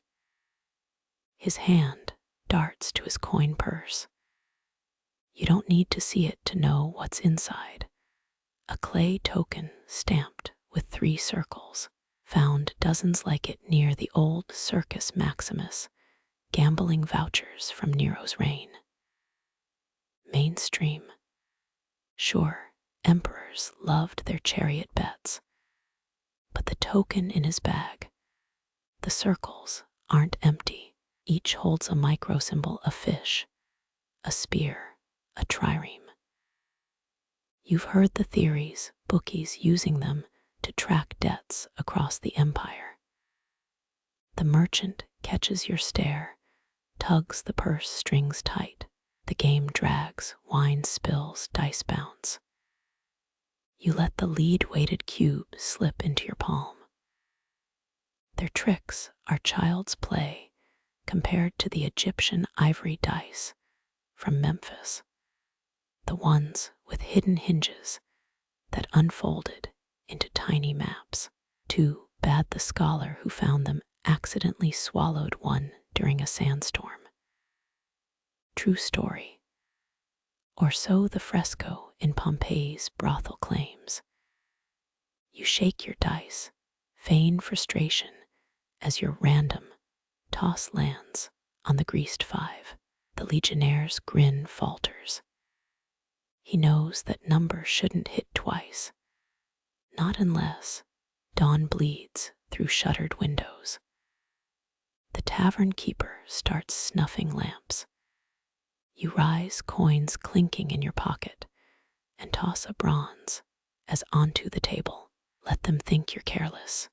His hand darts to his coin purse. You don't need to see it to know what's inside. A clay token stamped with 3 circles, found dozens like it near the old Circus Maximus, gambling vouchers from Nero's reign. Mainstream. Sure, emperors loved their chariot bets, but the token in his bag, the circles, aren't empty. Each holds a microsymbol, a fish, a spear, a trireme. You've heard the theories, bookies using them to track debts across the empire. The merchant catches your stare, tugs the purse strings tight. The game drags, wine spills, dice bounce. You let the lead-weighted cube slip into your palm. Their tricks are child's play compared to the Egyptian ivory dice from Memphis, the ones with hidden hinges that unfolded into tiny maps. Too bad the scholar who found them accidentally swallowed one during a sandstorm. True story. Or so the fresco in Pompeii's brothel claims. You shake your dice, feign frustration as your random toss lands on the greased 5. The legionnaire's grin falters. He knows that number shouldn't hit twice, not unless dawn bleeds through shuttered windows. The tavern keeper starts snuffing lamps. You rise, coins clinking in your pocket, and toss a bronze as onto the table. Let them think you're careless.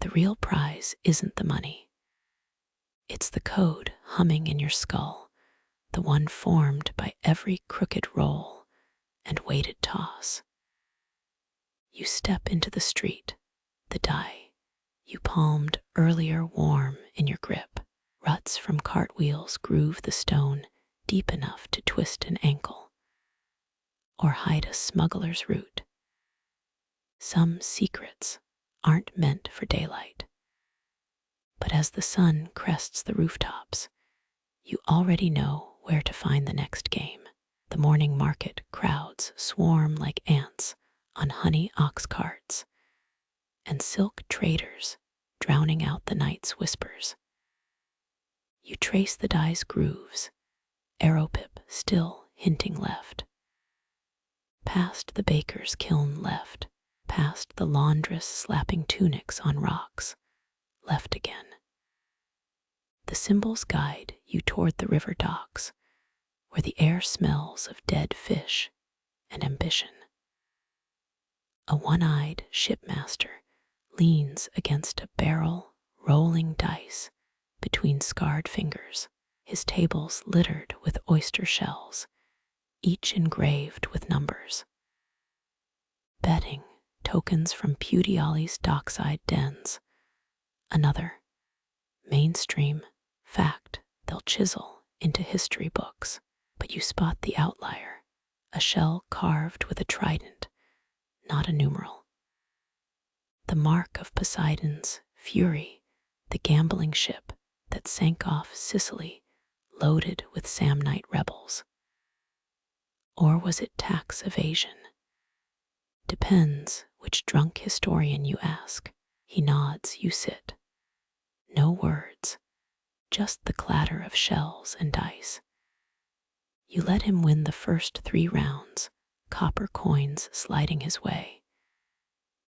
The real prize isn't the money. It's the code humming in your skull, the one formed by every crooked roll and weighted toss. You step into the street, the die you palmed earlier warm in your grip. Ruts from cartwheels groove the stone deep enough to twist an ankle or hide a smuggler's route. Some secrets aren't meant for daylight, but as the sun crests the rooftops, you already know where to find the next game. The morning market crowds swarm like ants on honey ox carts, and silk traders drowning out the night's whispers. You trace the die's grooves, arrow pip still hinting left. Past the baker's kiln left, past the laundress slapping tunics on rocks, left again. The symbols guide you toward the river docks, where the air smells of dead fish and ambition. A one-eyed shipmaster leans against a barrel, rolling dice between scarred fingers, his tables littered with oyster shells, each engraved with numbers. Betting tokens from Puteoli's dockside dens. Another, mainstream, fact they'll chisel into history books, but you spot the outlier, a shell carved with a trident, not a numeral. The mark of Poseidon's fury, the gambling ship that sank off Sicily loaded with Samnite rebels. Or was it tax evasion? Depends which drunk historian you ask. He nods, you sit. No words, just the clatter of shells and dice. You let him win the first 3 rounds, copper coins sliding his way.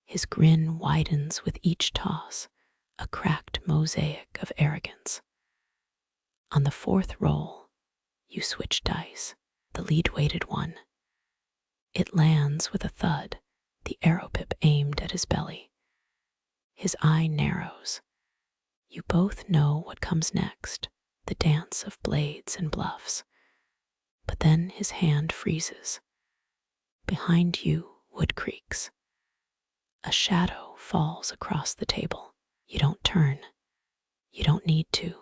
His grin widens with each toss, a cracked mosaic of arrogance. On the 4th roll, you switch dice, the lead-weighted one. It lands with a thud, the arrow pip aimed at his belly. His eye narrows. You both know what comes next, the dance of blades and bluffs. But then his hand freezes. Behind you, wood creaks. A shadow falls across the table. You don't turn. You don't need to.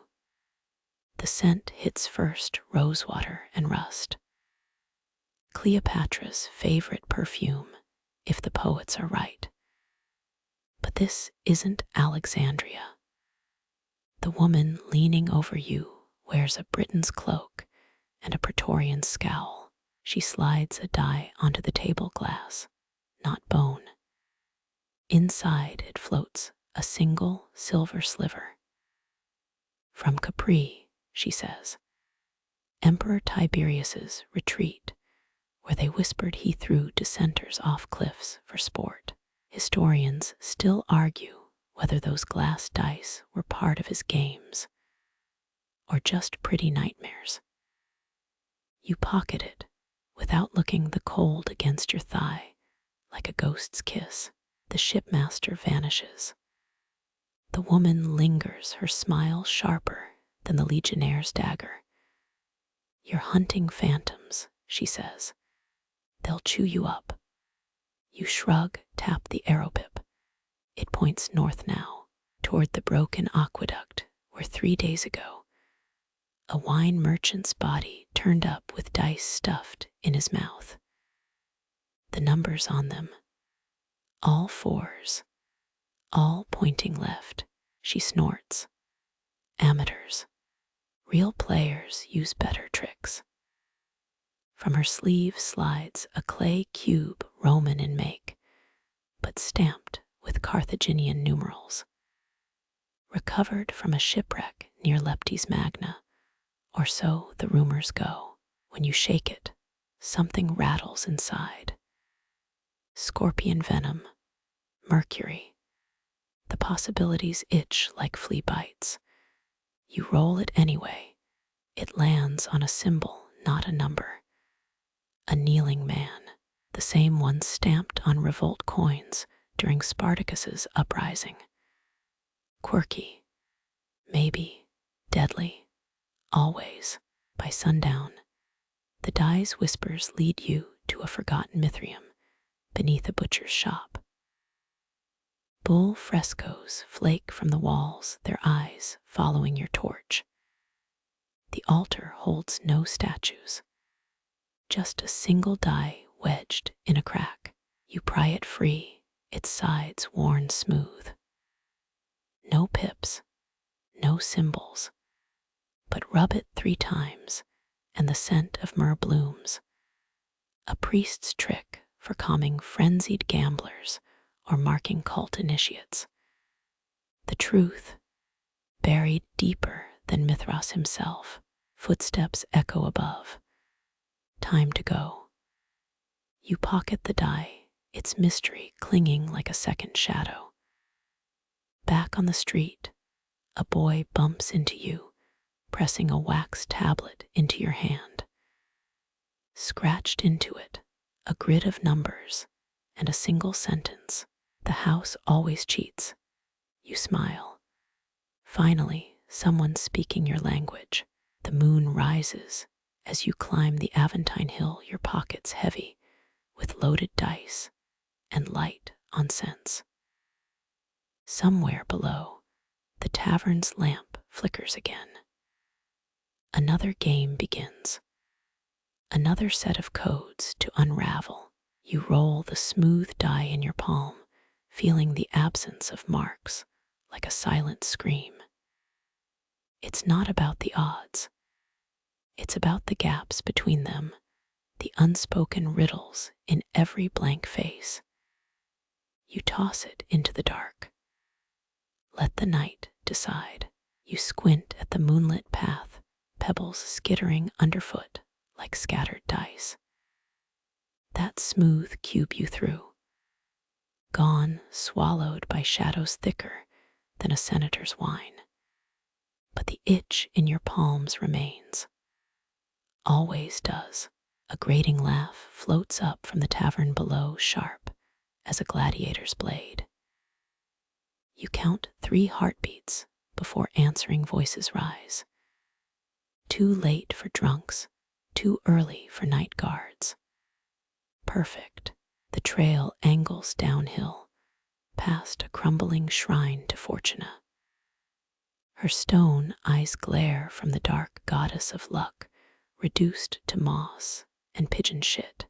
The scent hits first rosewater and rust. Cleopatra's favorite perfume, if the poets are right. But this isn't Alexandria. The woman leaning over you wears a Briton's cloak and a Praetorian scowl. She slides a die onto the table glass, not bone. Inside it floats a single silver sliver. From Capri, she says, Emperor Tiberius's retreat, where they whispered he threw dissenters off cliffs for sport. Historians still argue whether those glass dice were part of his games or just pretty nightmares. You pocket it without looking the cold against your thigh like a ghost's kiss. The shipmaster vanishes. The woman lingers, her smile sharper than the legionnaire's dagger. You're hunting phantoms, she says. They'll chew you up. You shrug, tap the arrow pip. It points north now, toward the broken aqueduct where 3 days ago, a wine merchant's body turned up with dice stuffed in his mouth. The numbers on them, all 4s, all pointing left. She snorts. Amateurs. Real players use better tricks. From her sleeve slides a clay cube Roman in make, but stamped with Carthaginian numerals. Recovered from a shipwreck near Leptis Magna, or so the rumors go. When you shake it, something rattles inside. Scorpion venom, mercury. The possibilities itch like flea bites. You roll it anyway. It lands on a symbol, not a number. A kneeling man, the same one stamped on revolt coins during Spartacus's uprising. Quirky, maybe, deadly, always. By sundown, the die's whispers lead you to a forgotten Mithrium beneath a butcher's shop. Bull frescoes flake from the walls, their eyes following your torch. The altar holds no statues, just a single die wedged in a crack. You pry it free, its sides worn smooth. No pips, no symbols, but rub it 3 times and the scent of myrrh blooms. A priest's trick for calming frenzied gamblers or marking cult initiates. The truth, buried deeper than Mithras himself. Footsteps echo above. Time to go. You pocket the die, its mystery clinging like a second shadow. Back on the street, a boy bumps into you, pressing a wax tablet into your hand. Scratched into it, a grid of numbers and a single sentence. The house always cheats. You smile. Finally, someone speaking your language. The moon rises as you climb the Aventine Hill, your pockets heavy with loaded dice and light on cents. Somewhere below, the tavern's lamp flickers again. Another game begins. Another set of codes to unravel. You roll the smooth die in your palm, feeling the absence of marks like a silent scream. It's not about the odds. It's about the gaps between them, the unspoken riddles in every blank face. You toss it into the dark. Let the night decide. You squint at the moonlit path, pebbles skittering underfoot like scattered dice. That smooth cube you threw, gone, swallowed by shadows thicker than a senator's wine. But the itch in your palms remains. Always does. A grating laugh floats up from the tavern below, sharp as a gladiator's blade. You count 3 heartbeats before answering voices rise. Too late for drunks, too early for night guards. Perfect. The trail angles downhill, past a crumbling shrine to Fortuna. Her stone eyes glare from the dark goddess of luck, reduced to moss and pigeon shit.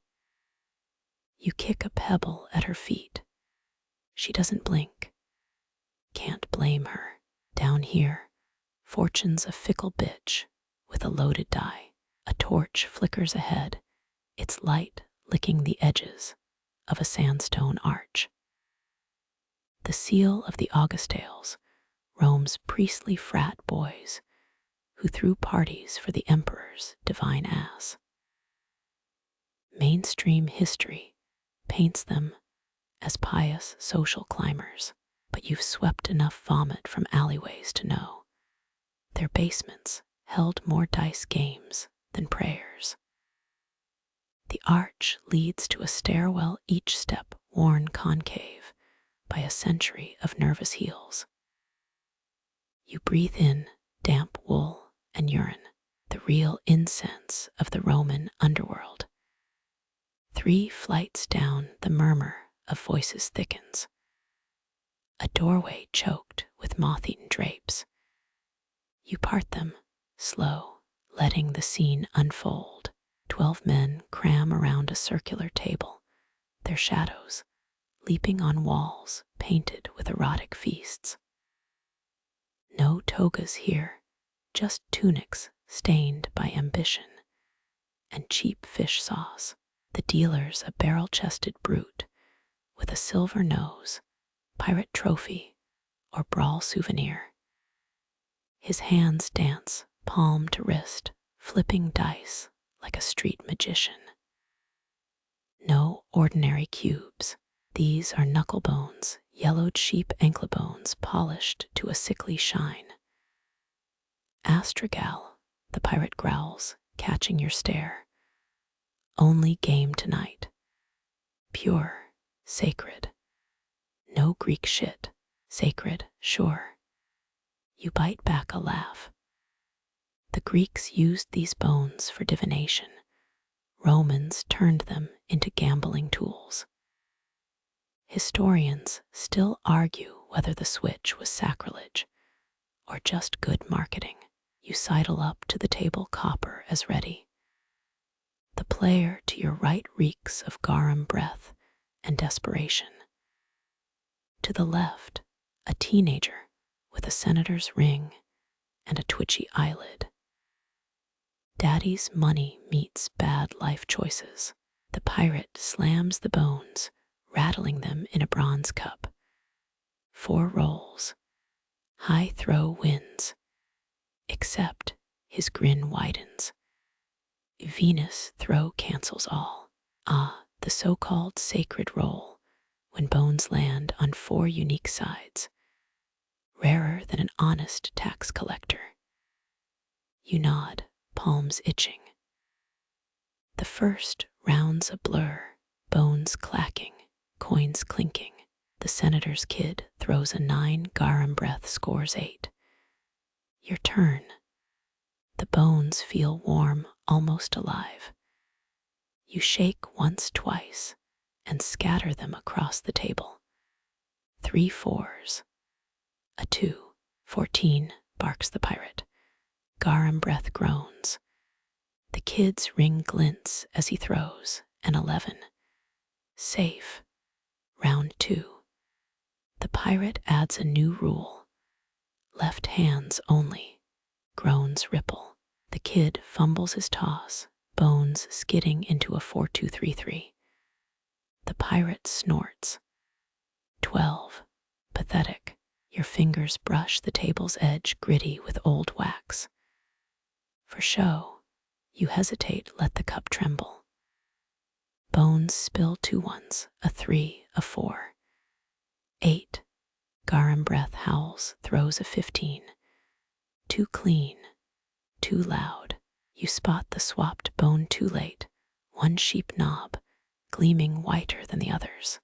You kick a pebble at her feet. She doesn't blink. Can't blame her. Down here, Fortune's a fickle bitch with a loaded die. A torch flickers ahead, its light licking the edges of a sandstone arch. The seal of the Augustales roams priestly frat boys who threw parties for the emperor's divine ass. Mainstream history paints them as pious social climbers, but you've swept enough vomit from alleyways to know their basements held more dice games than prayers. The arch leads to a stairwell, each step worn concave by a century of nervous heels. You breathe in damp wool and urine, the real incense of the Roman underworld. 3 flights down, the murmur of voices thickens. A doorway choked with moth-eaten drapes. You part them, slow, letting the scene unfold. 12 men cram around a circular table, their shadows leaping on walls painted with erotic feasts. No togas here, just tunics stained by ambition and cheap fish sauce. The dealer's a barrel-chested brute with a silver nose, pirate trophy, or brawl souvenir. His hands dance, palm to wrist, flipping dice like a street magician. No ordinary cubes. These are knucklebones, yellowed sheep ankle-bones polished to a sickly shine. Astragal, the pirate growls, catching your stare. Only game tonight. Pure, sacred. No Greek shit. Sacred, sure. You bite back a laugh. The Greeks used these bones for divination. Romans turned them into gambling tools. Historians still argue whether the switch was sacrilege or just good marketing. You sidle up to the table, copper as ready. The player to your right reeks of garum breath and desperation. To the left, a teenager with a senator's ring and a twitchy eyelid. Daddy's money meets bad life choices. The pirate slams the bones, rattling them in a bronze cup. 4 rolls. High throw wins, except his grin widens. Venus throw cancels all. Ah, the so-called sacred roll, when bones land on 4 unique sides, rarer than an honest tax collector. You nod, palms itching. The first round's a blur, bones clacking, coins clinking. The senator's kid throws a 9, garum breath scores 8. Your turn. The bones feel warm, almost alive. You shake once, twice, and scatter them across the table. 3 4s. A 2. 14, barks the pirate. Garum breath groans. The kid's ring glints as he throws an 11. Safe. Round 2. The pirate adds a new rule. Left hands only. Groans ripple. The kid fumbles his toss, bones skidding into a 4-2-3-3. The pirate snorts. 12. Pathetic. Your fingers brush the table's edge gritty with old wax. For show, you hesitate, let the cup tremble. Bones spill 2 1s, a 3, a 4. 8. Garum breath howls, throws a 15. Too clean, too loud. You spot the swapped bone too late, 1 sheep knob, gleaming whiter than the others.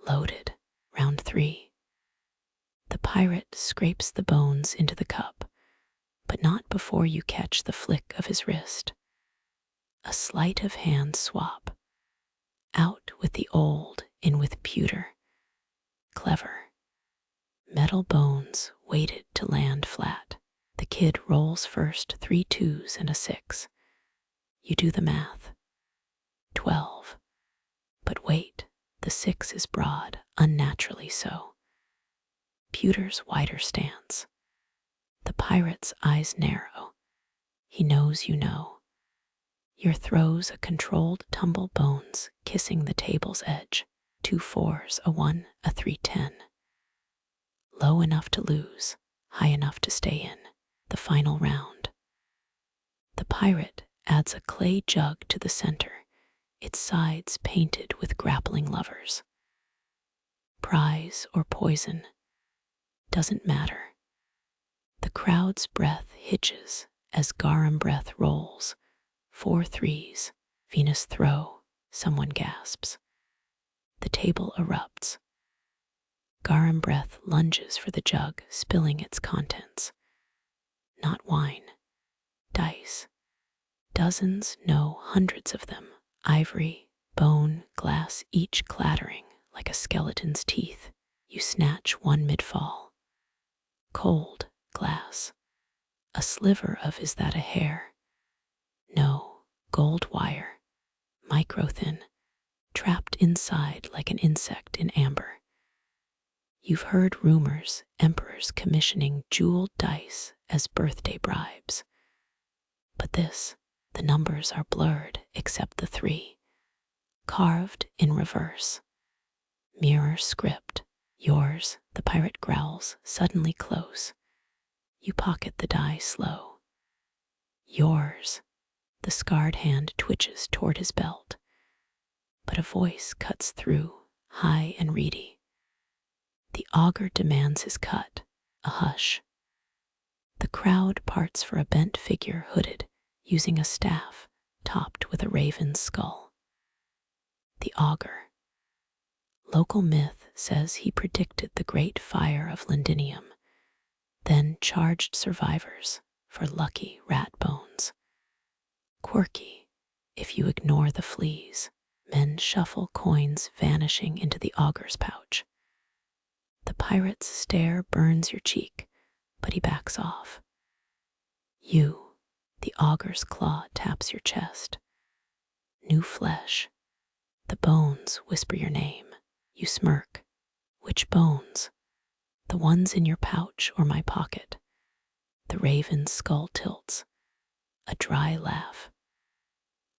Loaded. Round 3. The pirate scrapes the bones into the cup, but not before you catch the flick of his wrist. A sleight of hand swap. Out with the old, in with pewter. Clever. Metal bones weighted to land flat. The kid rolls first 3 2s and a 6. You do the math. 12. But wait, the 6 is broad, unnaturally so. Pewter's wider stance. The pirate's eyes narrow. He knows you know. Your throws a controlled tumble, bones kissing the table's edge. 2 4s, a 1, a 3 10. Low enough to lose, high enough to stay in. The final round. The pirate adds a clay jug to the center, its sides painted with grappling lovers. Prize or poison, doesn't matter. The crowd's breath hitches as garum breath rolls. 4 3s, Venus throw, someone gasps. The table erupts. Garum breath lunges for the jug, spilling its contents. Not wine, dice. Dozens, no, hundreds of them. Ivory, bone, glass, each clattering like a skeleton's teeth. You snatch one mid-fall. Cold, glass. A sliver of, is that a hair? No, gold wire, micro-thin, trapped inside like an insect in amber. You've heard rumors, emperors commissioning jeweled dice as birthday bribes. But this, the numbers are blurred except the 3, carved in reverse. Mirror script. Yours, the pirate growls, suddenly close. You pocket the die slow. Yours, the scarred hand twitches toward his belt. But a voice cuts through, high and reedy. The augur demands his cut, a hush. The crowd parts for a bent figure hooded, using a staff topped with a raven's skull. The augur. Local myth says he predicted the great fire of Londinium, then charged survivors for lucky rat bones. Quirky, if you ignore the fleas, men shuffle coins vanishing into the augur's pouch. The pirate's stare burns your cheek, but he backs off. You, the augur's claw taps your chest. New flesh. The bones whisper your name. You smirk. Which bones? The ones in your pouch or my pocket? The raven's skull tilts. A dry laugh.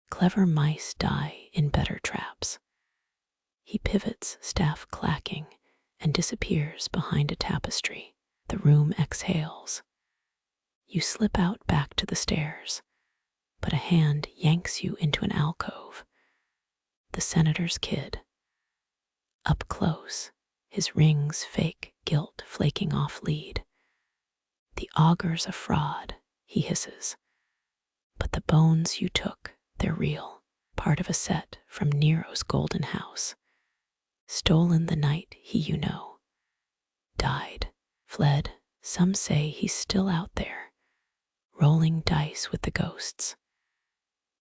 Clever mice die in better traps. He pivots, staff clacking, and disappears behind a tapestry. The room exhales. You slip out back to the stairs, but a hand yanks you into an alcove. The senator's kid. Up close, his rings fake gilt flaking off lead. The auger's a fraud, he hisses. But the bones you took, they're real, part of a set from Nero's golden house. Stolen the night he, died, fled. Some say he's still out there, rolling dice with the ghosts.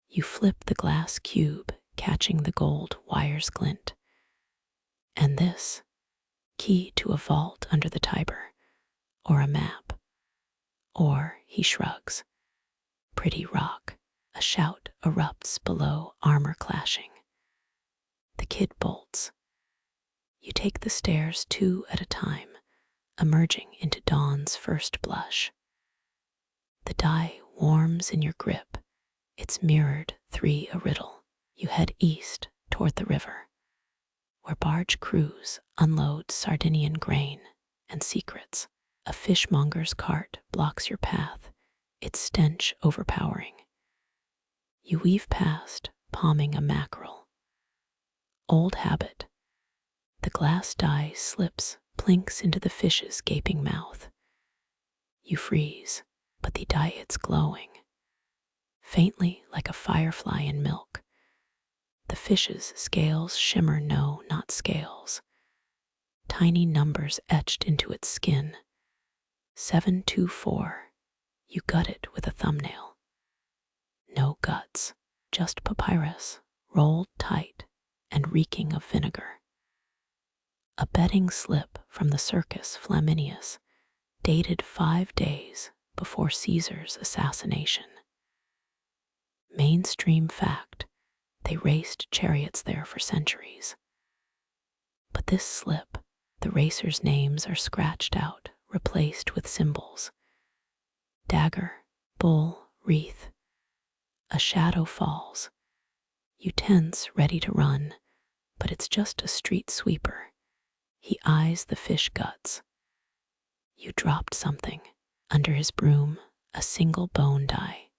You flip the glass cube, catching the gold wire's glint. And this, key to a vault under the Tiber, or a map. Or, he shrugs, pretty rock. A shout erupts below, armor clashing. The kid bolts. You take the stairs 2 at a time, emerging into dawn's first blush. The die warms in your grip. It's mirrored 3 a riddle. You head east toward the river, where barge crews unload Sardinian grain and secrets. A fishmonger's cart blocks your path, its stench overpowering. You weave past, palming a mackerel. Old habit. The glass die slips, plinks into the fish's gaping mouth. You freeze, but the diet's glowing, faintly like a firefly in milk. The fish's scales shimmer, no, not scales. Tiny numbers etched into its skin. 724. You gut it with a thumbnail. No guts, just papyrus, rolled tight and reeking of vinegar. A betting slip from the Circus Flaminius, dated 5 days before Caesar's assassination. Mainstream fact, they raced chariots there for centuries. But this slip, the racers' names are scratched out, replaced with symbols. Dagger, bull, wreath. A shadow falls. You tense, ready to run, but it's just a street sweeper. He eyes the fish guts. You dropped something. Under his broom, a single bone die.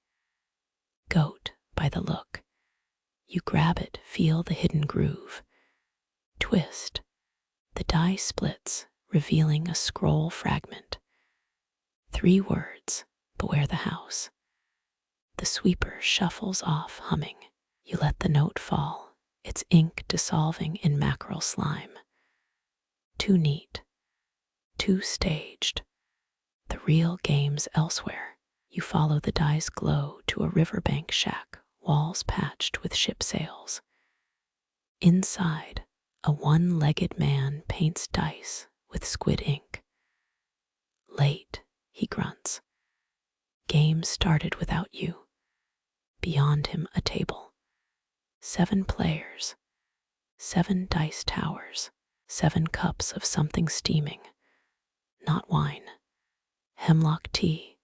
Goat, by the look. You grab it, feel the hidden groove. Twist. The die splits, revealing a scroll fragment. 3 words, beware the house. The sweeper shuffles off, humming. You let the note fall, its ink dissolving in mackerel slime. Too neat, too staged. The real game's elsewhere. You follow the die's glow to a riverbank shack, walls patched with ship sails. Inside, a one-legged man paints dice with squid ink. Late, he grunts. Game started without you. Beyond him, a table. 7 players, 7 dice towers, 7 cups of something steaming. Not wine. Hemlock tea.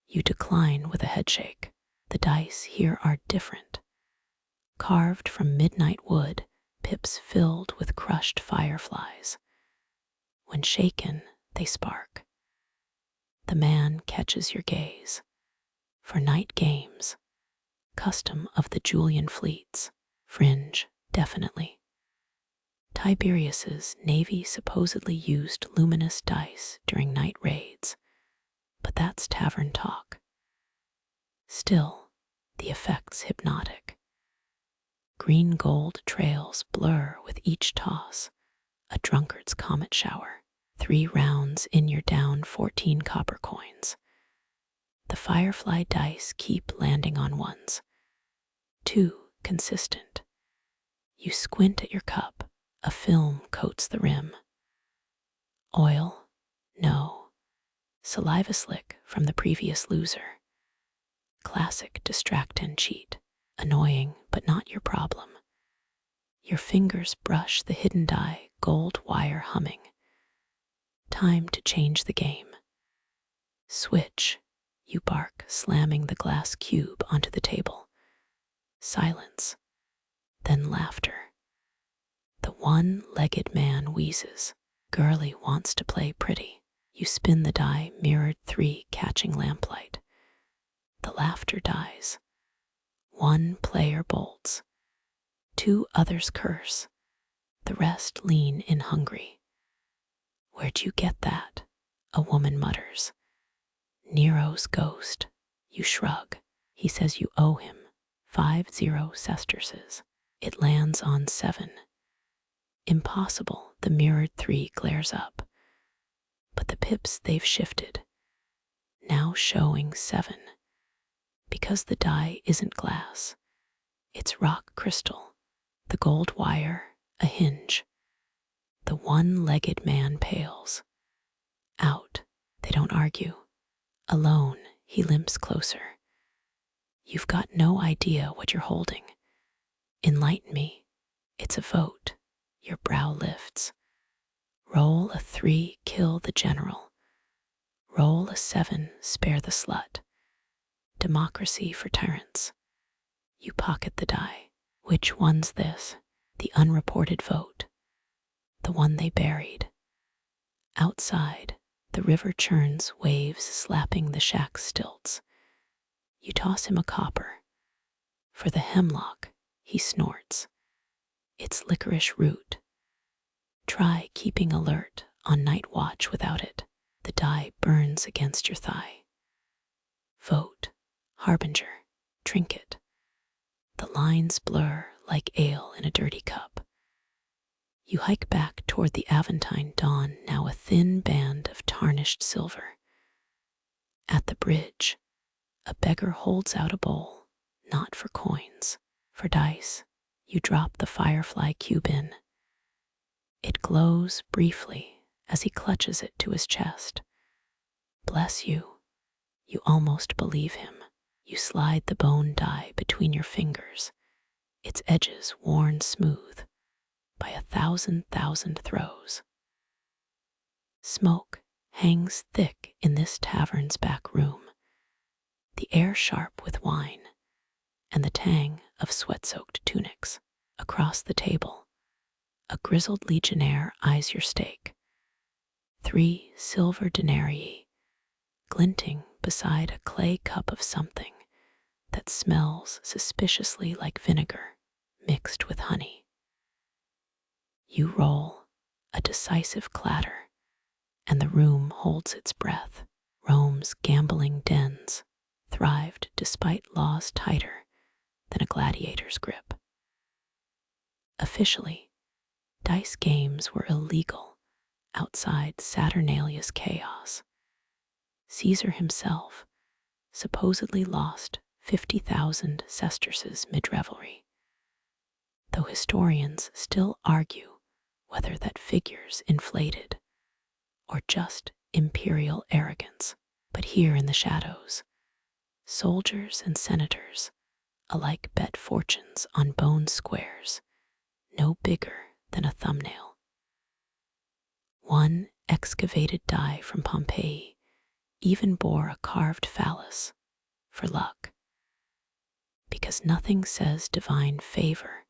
You decline with a headshake. The dice here are different. Carved from midnight wood, pips filled with crushed fireflies. When shaken, they spark. The man catches your gaze. For night games, custom of the Julian fleets, fringe, definitely. Tiberius's navy supposedly used luminous dice during night raids, but that's tavern talk. Still, the effect's hypnotic. Green-gold trails blur with each toss, a drunkard's comet shower. 3 rounds in, you're down 14 copper coins. The firefly dice keep landing on ones. 2, consistent. You squint at your cup, a film coats the rim. Oil? No. Saliva slick from the previous loser. Classic distract and cheat. Annoying, but not your problem. Your fingers brush the hidden die, gold wire humming. Time to change the game. Switch, you bark, slamming the glass cube onto the table. Silence, then laughter. The one-legged man wheezes. Girlie wants to play pretty. You spin the die, mirrored 3 catching lamplight. The laughter dies. 1 player bolts. 2 others curse. The rest lean in hungry. Where'd you get that? A woman mutters. Nero's ghost. You shrug. He says you owe him 50 sesterces. It lands on 7. Impossible, the mirrored 3 glares up. But the pips they've shifted. Now showing 7. Because the die isn't glass. It's rock crystal. The gold wire, a hinge. The one-legged man pales. Out. They don't argue. Alone, he limps closer. You've got no idea what you're holding. Enlighten me. It's a vote. Your brow lifts. Roll a 3, kill the general. Roll a 7, spare the slut. Democracy for tyrants. You pocket the die. Which one's this? The unreported vote. The one they buried. Outside, the river churns, waves slapping the shack's stilts. You toss him a copper. For the hemlock, he snorts. It's licorice root. Try keeping alert on night watch without it. The die burns against your thigh. Vote, harbinger, trinket. The lines blur like ale in a dirty cup. You hike back toward the Aventine dawn, now a thin band of tarnished silver. At the bridge, a beggar holds out a bowl, not for coins, for dice. You drop the firefly cube in. It glows briefly as he clutches it to his chest. Bless you. You almost believe him. You slide the bone die between your fingers, its edges worn smooth by 1,000 throws. Smoke hangs thick in this tavern's back room, the air sharp with wine and the tang of sweat-soaked tunics. Across the table, a grizzled legionnaire eyes your steak. 3 silver denarii, glinting beside a clay cup of something that smells suspiciously like vinegar mixed with honey. You roll, a decisive clatter, and the room holds its breath. Rome's gambling dens thrived despite laws tighter than a gladiator's grip. Officially, dice games were illegal outside Saturnalia's chaos. Caesar himself supposedly lost 50,000 sesterces mid-revelry, though historians still argue whether that figure's inflated or just imperial arrogance. But here in the shadows, soldiers and senators alike bet fortunes on bone squares no bigger than a thumbnail. 1 excavated die from Pompeii even bore a carved phallus for luck, because nothing says divine favor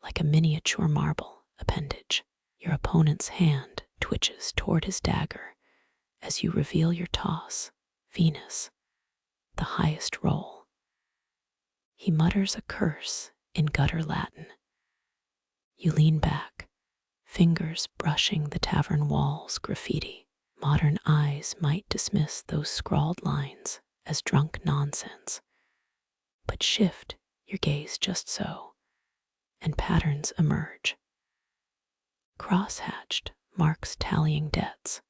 like a miniature marble appendage. Your opponent's hand twitches toward his dagger as you reveal your toss, Venus, the highest roll. He mutters a curse in gutter Latin. You lean back, fingers brushing the tavern walls graffiti. Modern eyes might dismiss those scrawled lines as drunk nonsense, but shift your gaze just so, and patterns emerge. Cross-hatched marks tallying debts,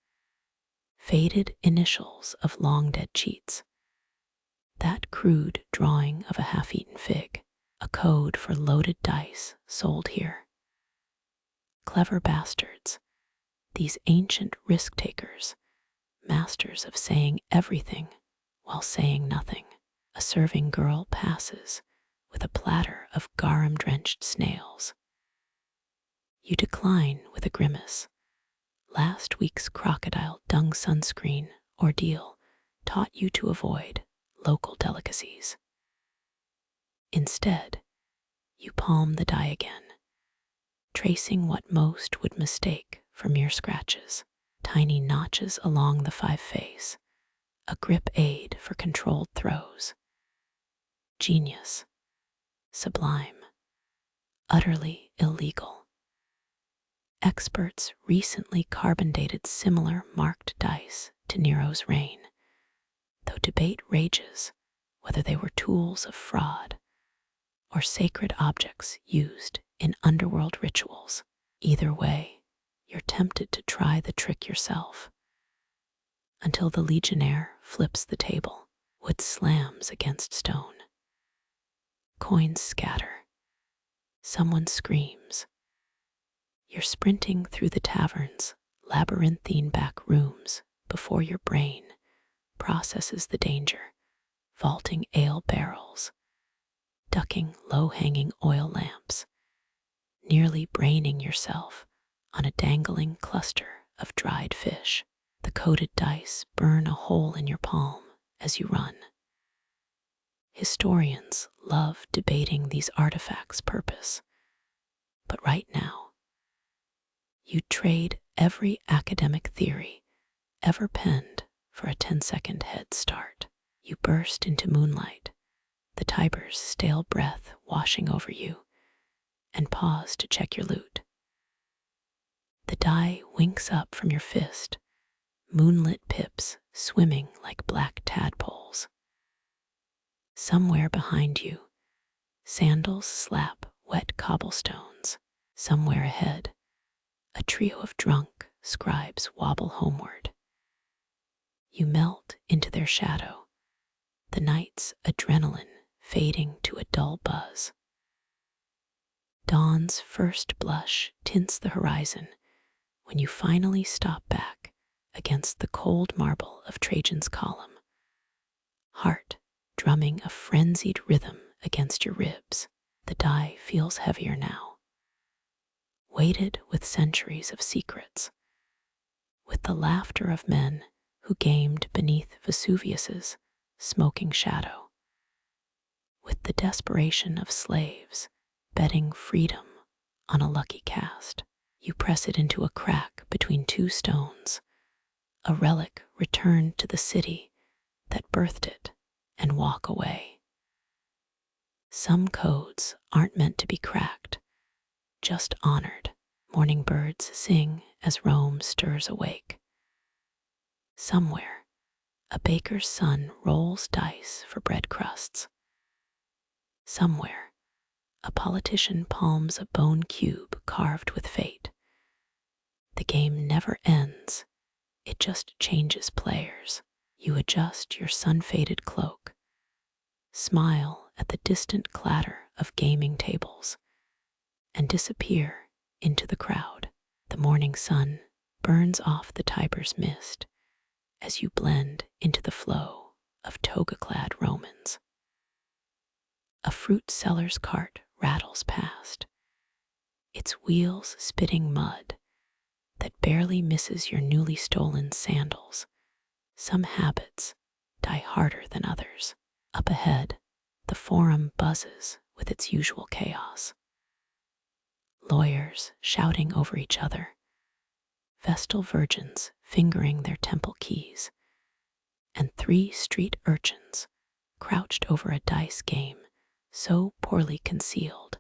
faded initials of long-dead cheats, that crude drawing of a half-eaten fig, a code for loaded dice sold here. Clever bastards, these ancient risk-takers, masters of saying everything while saying nothing. A serving girl passes with a platter of garum-drenched snails. You decline with a grimace. Last week's crocodile dung sunscreen ordeal taught you to avoid local delicacies. Instead, you palm the die again, tracing what most would mistake for mere scratches. tiny notches along the 5 face, a grip aid for controlled throws. Genius, sublime, utterly illegal. Experts recently carbon dated similar marked dice to Nero's reign, though debate rages whether they were tools of fraud or sacred objects used in underworld rituals. Either way, you're tempted to try the trick yourself until the legionnaire flips the table. Wood slams against stone. Coins scatter. Someone screams. You're sprinting through the tavern's labyrinthine back rooms before your brain processes the danger, vaulting ale barrels, ducking low-hanging oil lamps, nearly braining yourself on a dangling cluster of dried fish. The coated dice burn a hole in your palm as you run. Historians love debating these artifacts' purpose, but right now, you'd trade every academic theory ever penned for a 10-second head start. You burst into moonlight, the Tiber's stale breath washing over you, and pause to check your loot. The die winks up from your fist, moonlit pips swimming like black tadpoles. Somewhere behind you, sandals slap wet cobblestones. Somewhere ahead, a trio of drunk scribes wobble homeward. You melt into their shadow, the night's adrenaline fading to a dull buzz. Dawn's first blush tints the horizon when you finally stop back against the cold marble of Trajan's column, heart drumming a frenzied rhythm against your ribs. The die feels heavier now, weighted with centuries of secrets, with the laughter of men who gamed beneath Vesuvius's smoking shadow, with the desperation of slaves betting freedom on a lucky cast. You press it into a crack between two stones, a relic returned to the city that birthed it, and walk away. Some codes aren't meant to be cracked, just honored. Morning birds sing as Rome stirs awake. Somewhere, a baker's son rolls dice for bread crusts. Somewhere, a politician palms a bone cube carved with fate. The game never ends, it just changes players. You adjust your sun-faded cloak, smile at the distant clatter of gaming tables, and disappear into the crowd. The morning sun burns off the Tiber's mist as you blend into the flow of toga-clad Romans. A fruit seller's cart rattles past, its wheels spitting mud that barely misses your newly stolen sandals. Some habits die harder than others. Up ahead, the forum buzzes with its usual chaos. Lawyers shouting over each other, vestal virgins fingering their temple keys, and 3 street urchins crouched over a dice game so poorly concealed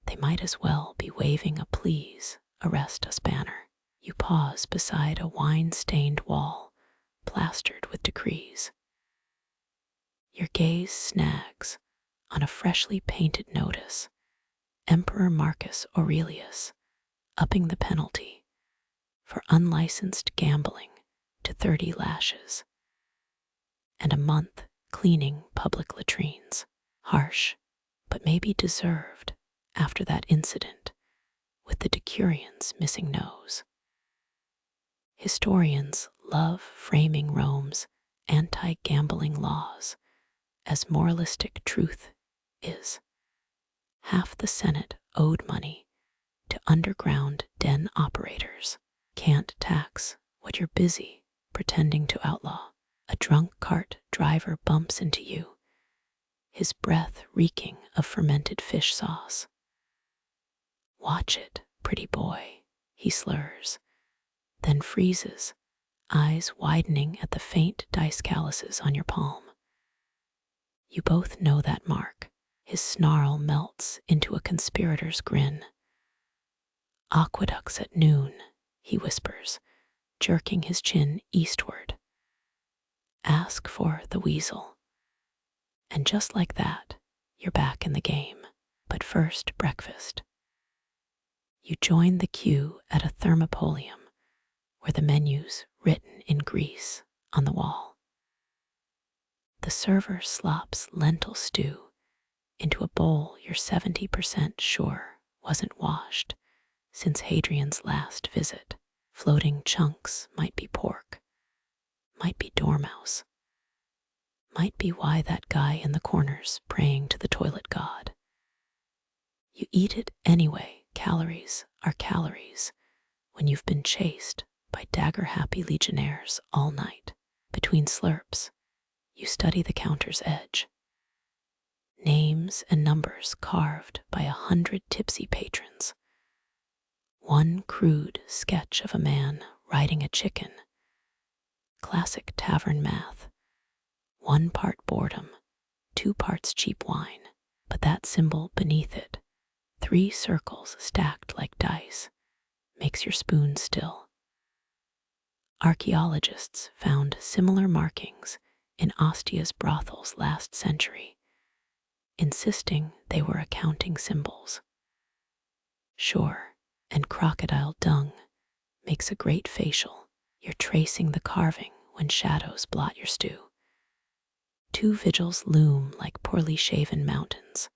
they might as well be waving a "please arrest us" banner. You pause beside a wine-stained wall plastered with decrees. Your gaze snags on a freshly painted notice, Emperor Marcus Aurelius upping the penalty for unlicensed gambling to 30 lashes, and a month cleaning public latrines. Harsh, but maybe deserved after that incident with the decurions' missing nose. Historians love framing Rome's anti-gambling laws as moralistic truth is. Half the Senate owed money to underground den operators. Can't tax what you're busy pretending to outlaw. A drunk cart driver bumps into you, his breath reeking of fermented fish sauce. "Watch it, pretty boy," he slurs, then freezes, eyes widening at the faint dice calluses on your palm. You both know that mark. His snarl melts into a conspirator's grin. Aqueducts at noon, he whispers, jerking his chin eastward. Ask for the weasel. And just like that, you're back in the game. But first, breakfast. You join the queue at a thermopolium where the menu's written in grease on the wall. The server slops lentil stew into a bowl you're 70% sure wasn't washed since Hadrian's last visit. Floating chunks might be pork, might be dormouse, might be why that guy in the corner's praying to the toilet god. You eat it anyway. Calories are calories when you've been chased by dagger-happy legionnaires all night. Between slurps, you study the counter's edge. Names and numbers carved by 100 tipsy patrons. One crude sketch of a man riding a chicken. Classic tavern math. 1 part boredom, 2 parts cheap wine. But that symbol beneath it, 3 circles stacked like dice, makes your spoon still. Archaeologists found similar markings in Ostia's brothels last century, insisting they were accounting symbols. Sure, and crocodile dung makes a great facial. You're tracing the carving when shadows blot your stew. 2 vigils loom like poorly shaven mountains.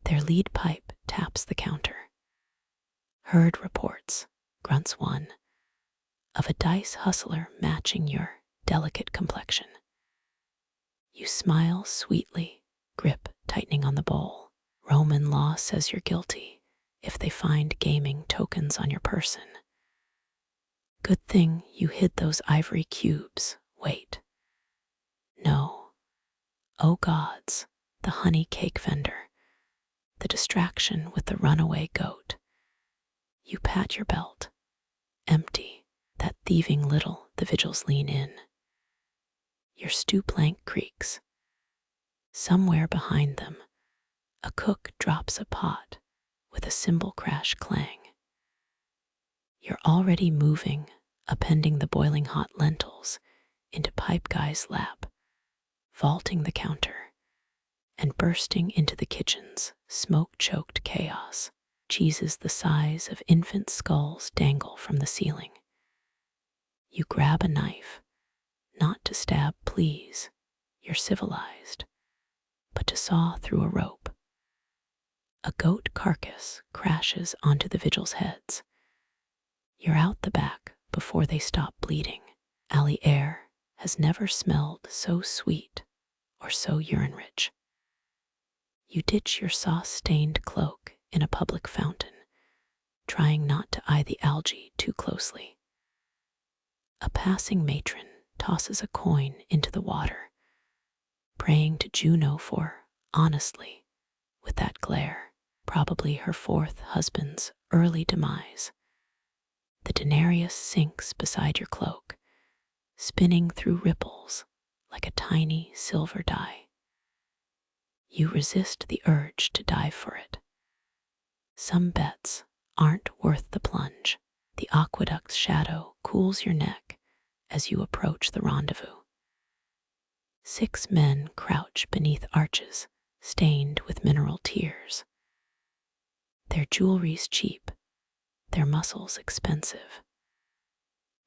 Their lead pipe taps the counter. Heard reports, grunts one, of a dice hustler matching your delicate complexion. You smile sweetly, grip tightening on the bowl. Roman law says you're guilty if they find gaming tokens on your person. Good thing you hid those ivory cubes. Wait. No. Oh gods, the honey cake vendor. The distraction with the runaway goat. You pat your belt. Empty. That thieving little, the vigils lean in. Your stew plank creaks. Somewhere behind them, a cook drops a pot with a cymbal crash clang. You're already moving, appending the boiling hot lentils into pipe guy's lap, vaulting the counter, and bursting into the kitchen's smoke-choked chaos. Cheeses the size of infant skulls dangle from the ceiling. You grab a knife, not to stab, please, you're civilized, but to saw through a rope. A goat carcass crashes onto the vigils' heads. You're out the back before they stop bleeding. Alley air has never smelled so sweet or so urine-rich. You ditch your sauce-stained cloak in a public fountain, trying not to eye the algae too closely. A passing matron tosses a coin into the water, praying to Juno for, honestly, with that glare, probably her 4th husband's early demise. The denarius sinks beside your cloak, spinning through ripples like a tiny silver die. You resist the urge to dive for it. Some bets aren't worth the plunge. The aqueduct's shadow cools your neck as you approach the rendezvous. 6 men crouch beneath arches stained with mineral tears. Their jewelry's cheap, their muscles expensive.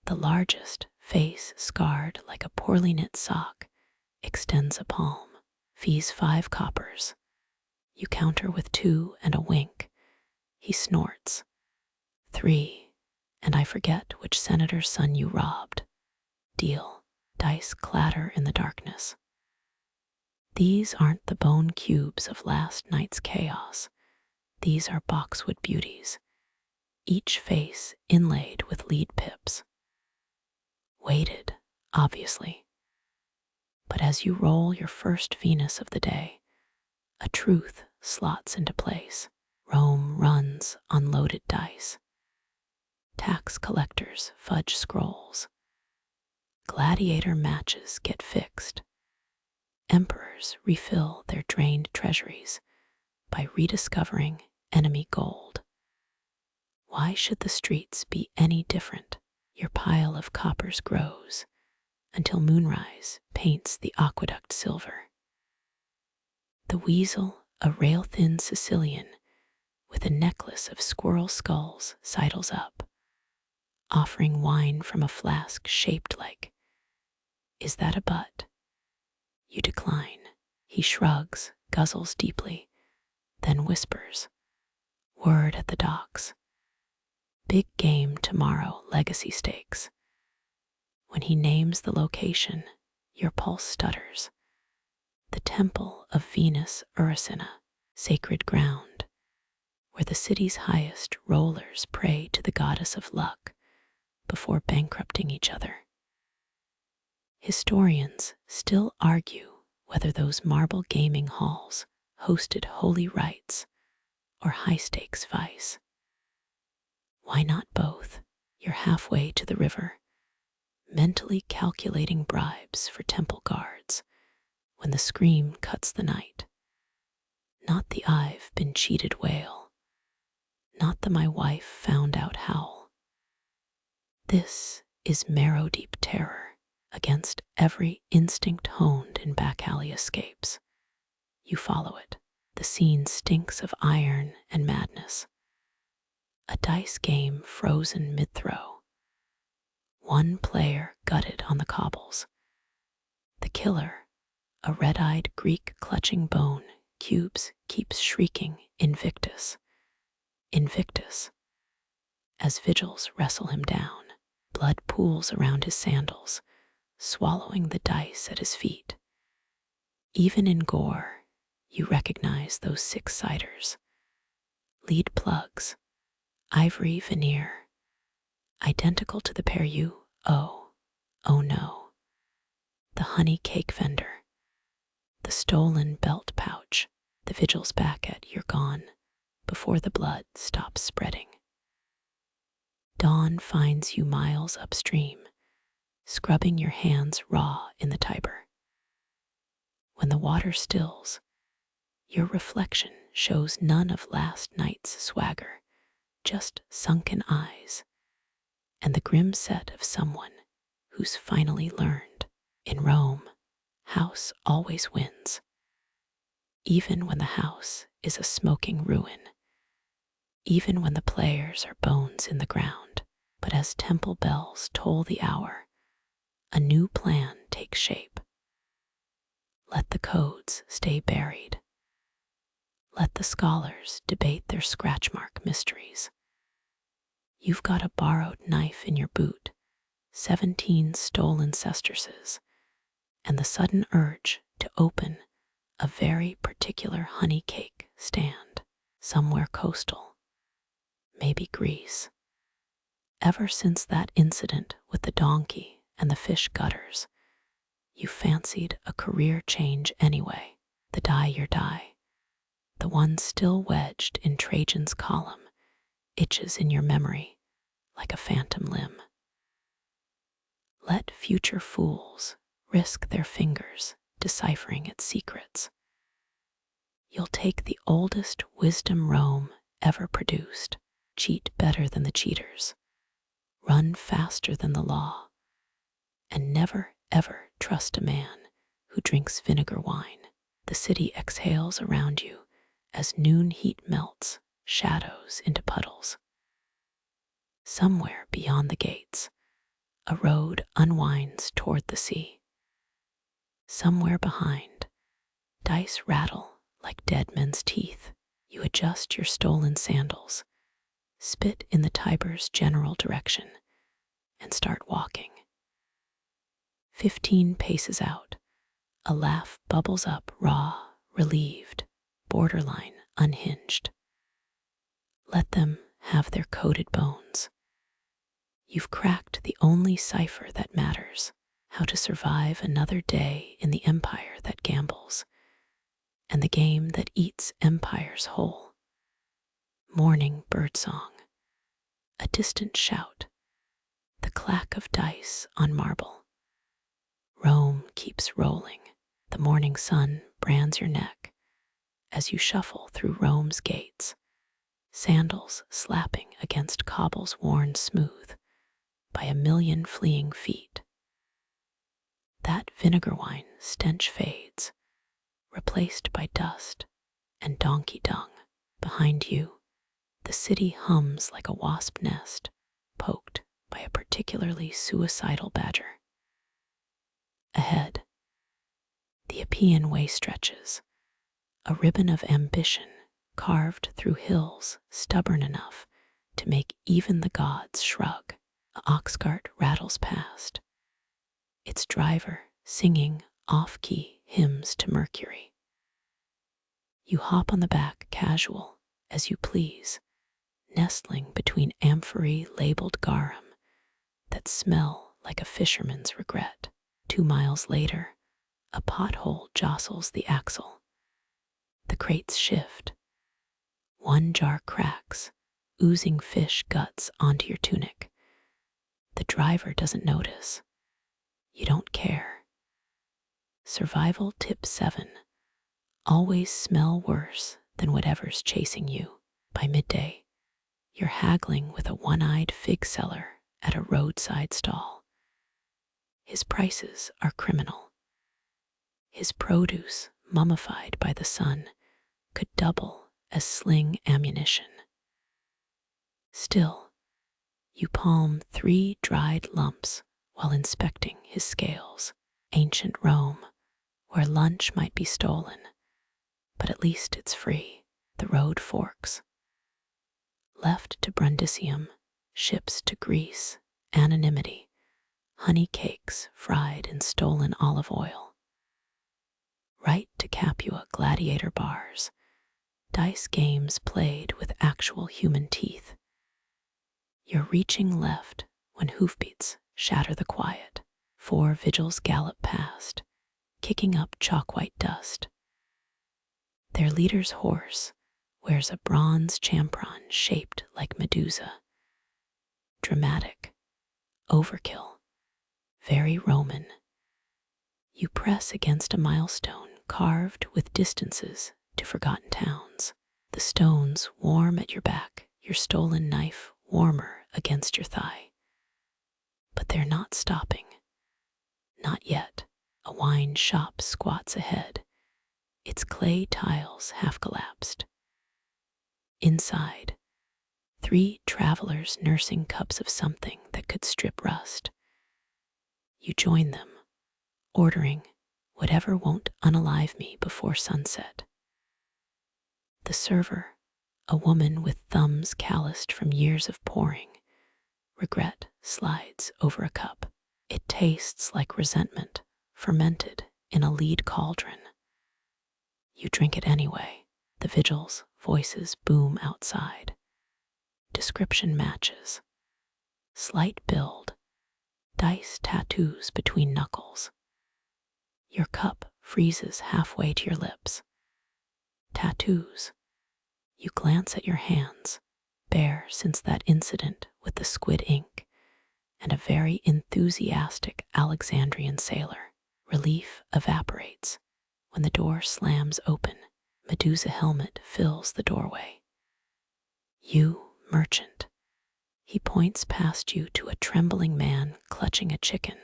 The largest, face scarred like a poorly knit sock, extends a palm. Fees 5 coppers. You counter with 2 and a wink. He snorts. 3, and I forget which senator's son you robbed. Deal. Dice clatter in the darkness. These aren't the bone cubes of last night's chaos. These are boxwood beauties, each face inlaid with lead pips. Weighted, obviously. But as you roll your first Venus of the day, a truth slots into place. Rome runs on loaded dice. Tax collectors fudge scrolls. Gladiator matches get fixed. Emperors refill their drained treasuries by rediscovering enemy gold. Why should the streets be any different? Your pile of coppers grows until moonrise paints the aqueduct silver. The weasel, a rail-thin Sicilian with a necklace of squirrel skulls, sidles up, offering wine from a flask shaped like, "Is that a butt?" You decline. He shrugs, guzzles deeply, then whispers, "Word at the docks. Big game tomorrow, legacy stakes." When he names the location, your pulse stutters. The temple of Venus Uracina, sacred ground, where the city's highest rollers pray to the goddess of luck before bankrupting each other. Historians still argue whether those marble gaming halls hosted holy rites or high-stakes vice. Why not both? You're halfway to the river, mentally calculating bribes for temple guards, when the scream cuts the night. Not the "I've been cheated" wail, not the "my wife found out" howl. This is marrow-deep terror against every instinct honed in back-alley escapes. You follow it. The scene stinks of iron and madness. A dice game frozen mid-throw. One player gutted on the cobbles. The killer, a red-eyed Greek clutching bone cubes, keeps shrieking Invictus, Invictus. As vigiles wrestle him down, blood pools around his sandals, swallowing the dice at his feet. Even in gore, you recognize those six-siders. Lead plugs, ivory veneer, identical to the pair you, oh no. The honey cake vendor, the stolen belt pouch, the vigil's back at "You're gone" before the blood stops spreading. Dawn finds you miles upstream, scrubbing your hands raw in the Tiber. When the water stills, your reflection shows none of last night's swagger, just sunken eyes, and the grim set of someone who's finally learned. In Rome, house always wins, even when the house is a smoking ruin, even when the players are bones in the ground. But as temple bells toll the hour, a new plan takes shape. Let the codes stay buried. Let the scholars debate their scratch mark mysteries. You've got a borrowed knife in your boot, 17 stolen sesterces, and the sudden urge to open a very particular honey cake stand somewhere coastal, maybe Greece. Ever since that incident with the donkey and the fish gutters, you fancied a career change anyway. The your die, the one still wedged in Trajan's column, itches in your memory like a phantom limb. Let future fools risk their fingers deciphering its secrets. You'll take the oldest wisdom Rome ever produced, cheat better than the cheaters, run faster than the law, and never ever trust a man who drinks vinegar wine. The city exhales around you as noon heat melts shadows into puddles. Somewhere beyond the gates, a road unwinds toward the sea. Somewhere behind, dice rattle like dead men's teeth. You adjust your stolen sandals, spit in the Tiber's general direction, and start walking. 15 paces out, a laugh bubbles up, raw, relieved, borderline unhinged. Let them have their coated bones. You've cracked the only cipher that matters, how to survive another day in the empire that gambles, and the game that eats empires whole. Morning birdsong, A distant shout, the clack of dice on marble. Rome keeps rolling. The morning sun brands your neck as you shuffle through Rome's gates, sandals slapping against cobbles worn smooth by a million fleeing feet. That vinegar wine stench fades, replaced by dust and donkey dung. Behind you, the city hums like a wasp nest poked by a particularly suicidal badger. Ahead, the Appian Way stretches, a ribbon of ambition carved through hills stubborn enough to make even the gods shrug. A ox cart rattles past, its driver singing off-key hymns to Mercury. You hop on the back casual as you please, nestling between amphory-labeled garum that smell like a fisherman's regret. 2 miles later, a pothole jostles the axle. The crates shift. One jar cracks, oozing fish guts onto your tunic. The driver doesn't notice. You don't care. Survival tip 7. Always smell worse than whatever's chasing you. By midday, you're haggling with a one-eyed fig seller at a roadside stall. His prices are criminal. His produce, mummified by the sun, could double as sling ammunition. Still, you palm 3 dried lumps while inspecting his scales. Ancient Rome, where lunch might be stolen, but at least it's free. The road forks. Left to Brundisium, ships to Greece, anonymity, honey cakes fried in stolen olive oil. Right to Capua gladiator bars, dice games played with actual human teeth. You're reaching left when hoofbeats shatter the quiet. 4 vigiles gallop past, kicking up chalk-white dust. Their leader's horse wears a bronze champron shaped like Medusa. Dramatic, overkill, very Roman. You press against a milestone carved with distances to forgotten towns. The stones warm at your back, your stolen knife warmer against your thigh. But they're not stopping. Not yet. A wine shop squats ahead, its clay tiles half collapsed. Inside, 3 travelers nursing cups of something that could strip rust. You join them, ordering whatever won't unalive me before sunset. The server, a woman with thumbs calloused from years of pouring, regret slides over a cup. It tastes like resentment, fermented in a lead cauldron. You drink it anyway. The vigils' voices boom outside. Description matches. Slight build, dice tattoos between knuckles. Your cup freezes halfway to your lips. Tattoos. You glance at your hands, bare since that incident with the squid ink, and a very enthusiastic Alexandrian sailor. Relief evaporates when the door slams open. Medusa helmet fills the doorway. You, merchant. He points past you to a trembling man clutching a chicken.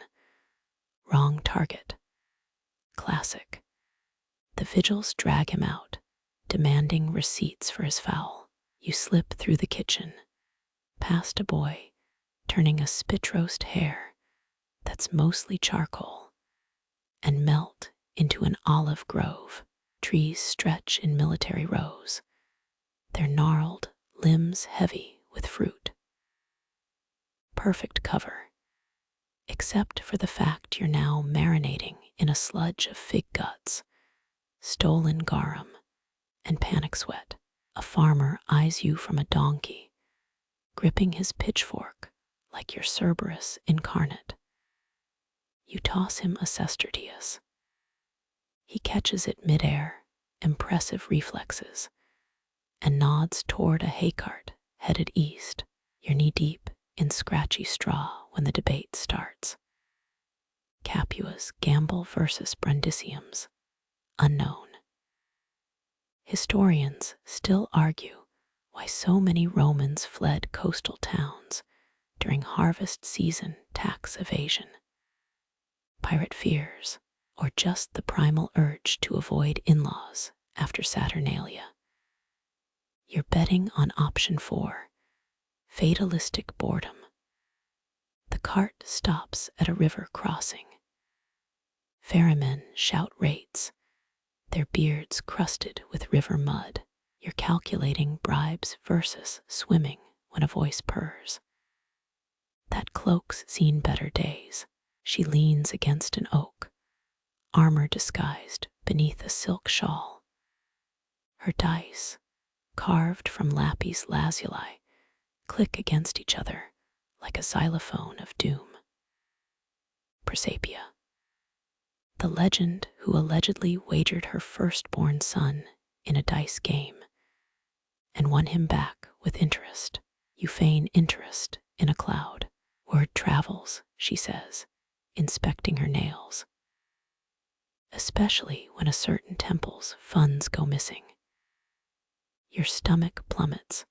Wrong target. Classic. The vigils drag him out, demanding receipts for his foul. You slip through the kitchen, past a boy, turning a spit roast hare that's mostly charcoal, and melt into an olive grove. Trees stretch in military rows, their gnarled limbs heavy with fruit. Perfect cover, except for the fact you're now marinating in a sludge of fig guts, stolen garum, and panic sweat. A farmer eyes you from a donkey, gripping his pitchfork like your Cerberus incarnate. You toss him a sestertius. He catches it midair, impressive reflexes, and nods toward a hay cart headed east. You're knee-deep in scratchy straw when the debate starts. Capua's Gamble versus Brundisium's unknown. Historians still argue why so many Romans fled coastal towns during harvest season tax evasion. Pirate fears, or just the primal urge to avoid in-laws after Saturnalia. You're betting on option 4, fatalistic boredom. The cart stops at a river crossing. Ferrymen shout rates, their beards crusted with river mud. You're calculating bribes versus swimming when a voice purrs. That cloak's seen better days. She leans against an oak, armor disguised beneath a silk shawl. Her dice, carved from lapis lazuli, click against each other like a xylophone of doom. Presapia, the legend who allegedly wagered her firstborn son in a dice game and won him back with interest. You feign interest in a cloud. Word travels, she says, inspecting her nails. Especially when a certain temple's funds go missing. Your stomach plummets.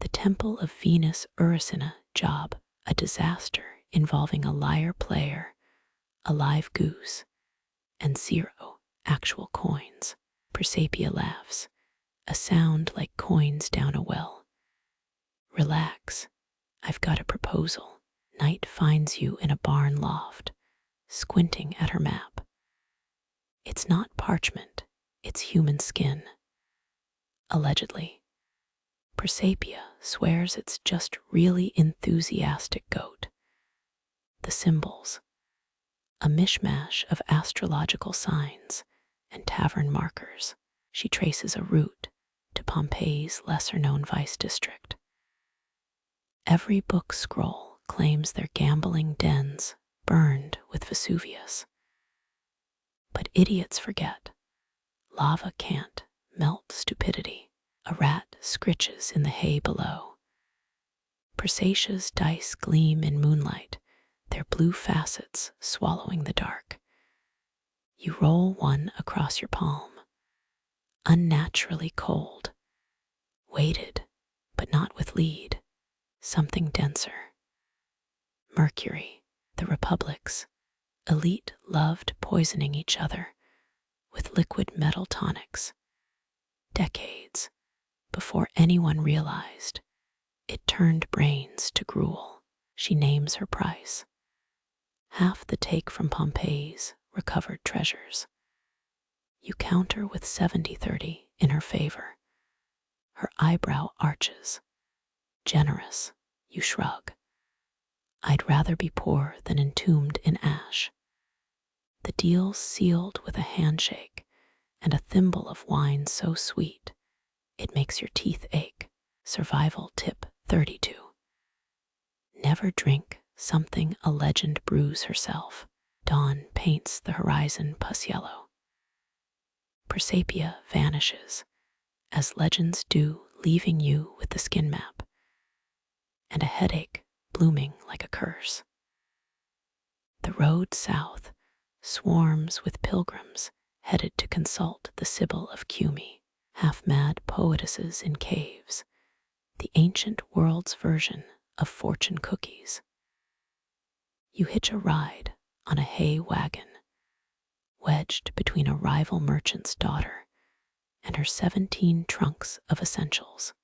The temple of Venus Uracina job, a disaster involving a liar player, a live goose, and 0 actual coins. Presapia laughs, a sound like coins down a well. Relax, I've got a proposal. Night finds you in a barn loft, squinting at her map. It's not parchment, it's human skin. Allegedly. Presapia swears it's just really enthusiastic goat. The symbols, a mishmash of astrological signs and tavern markers. She traces a route to Pompeii's lesser-known vice district. Every book scroll claims their gambling dens burned with Vesuvius. But idiots forget. Lava can't melt stupidity. A rat scritches in the hay below. Presacia's dice gleam in moonlight, their blue facets swallowing the dark. You roll one across your palm. Unnaturally cold. Weighted, but not with lead. Something denser. Mercury, the republics, elite loved poisoning each other with liquid metal tonics. Decades before anyone realized, it turned brains to gruel. She names her price. Half the take from Pompeii's recovered treasures. You counter with 70-30 in her favor. Her eyebrow arches. Generous, you shrug. I'd rather be poor than entombed in ash. The deal's sealed with a handshake and a thimble of wine so sweet it makes your teeth ache. Survival tip 32. Never drink something a legend brews herself. Dawn paints the horizon pus yellow. Presapia vanishes, as legends do, leaving you with the skin map and a headache blooming like a curse. The road south swarms with pilgrims headed to consult the Sibyl of Cumae, half-mad poetesses in caves, the ancient world's version of fortune cookies. You hitch a ride on a hay wagon, wedged between a rival merchant's daughter and her 17 trunks of essentials.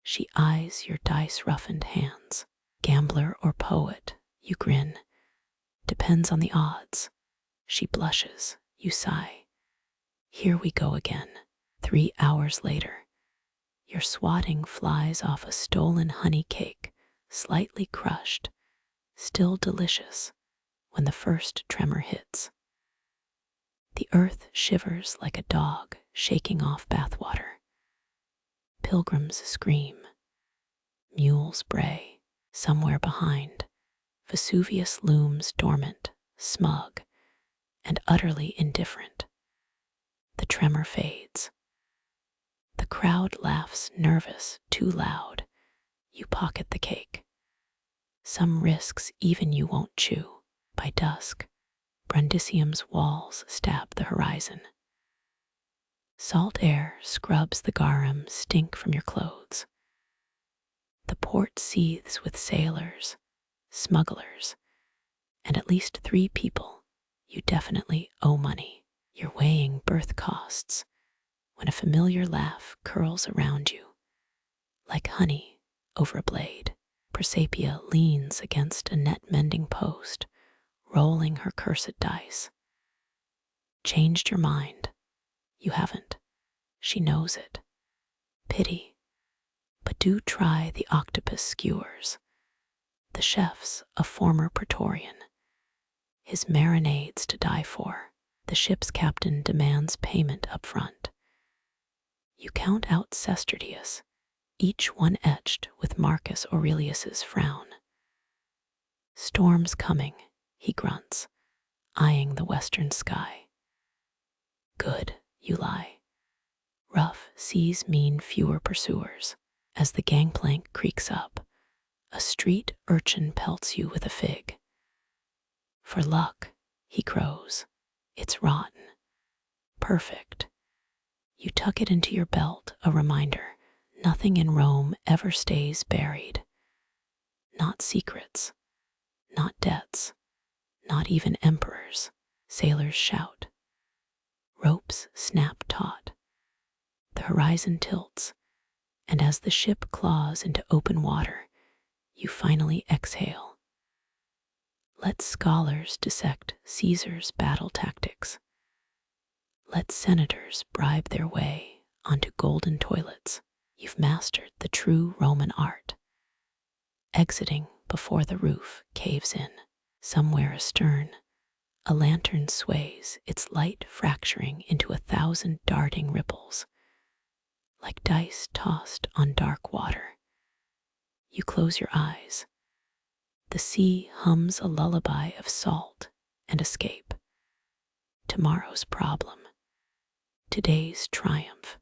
She eyes your dice-roughened hands. Gambler or poet, you grin. Depends on the odds. She blushes, you sigh. Here we go again. 3 hours later, your swatting flies off a stolen honey cake, slightly crushed, still delicious when the first tremor hits. The earth shivers like a dog shaking off bathwater. Pilgrims scream. Mules bray. Somewhere behind, Vesuvius looms dormant, smug, and utterly indifferent. The tremor fades. The crowd laughs nervous, too loud. You pocket the cake. Some risks even you won't chew. By dusk, Brundisium's walls stab the horizon. Salt air scrubs the garum stink from your clothes. The port seethes with sailors, smugglers, and at least 3 people you definitely owe money. You're weighing berth costs when a familiar laugh curls around you, like honey over a blade. Persapia leans against a net-mending post, rolling her cursed dice. Changed your mind? You haven't. She knows it. Pity. But do try the octopus skewers. The chef's a former Praetorian. His marinades to die for. The ship's captain demands payment up front. You count out sestertius, each one etched with Marcus Aurelius's frown. Storm's coming, he grunts, eyeing the western sky. Good, you lie. Rough seas mean fewer pursuers. As the gangplank creaks up, a street urchin pelts you with a fig. For luck, he crows. It's rotten. Perfect. You tuck it into your belt, a reminder. Nothing in Rome ever stays buried. Not secrets. Not debts. Not even emperors. Sailors shout. Ropes snap taut. The horizon tilts, and as the ship claws into open water, you finally exhale. Let scholars dissect Caesar's battle tactics. Let senators bribe their way onto golden toilets. You've mastered the true Roman art. Exiting before the roof caves in. Somewhere astern, a lantern sways, its light fracturing into 1,000 darting ripples, like dice tossed on dark water. You close your eyes. The sea hums a lullaby of salt and escape. Tomorrow's problem. Today's triumph.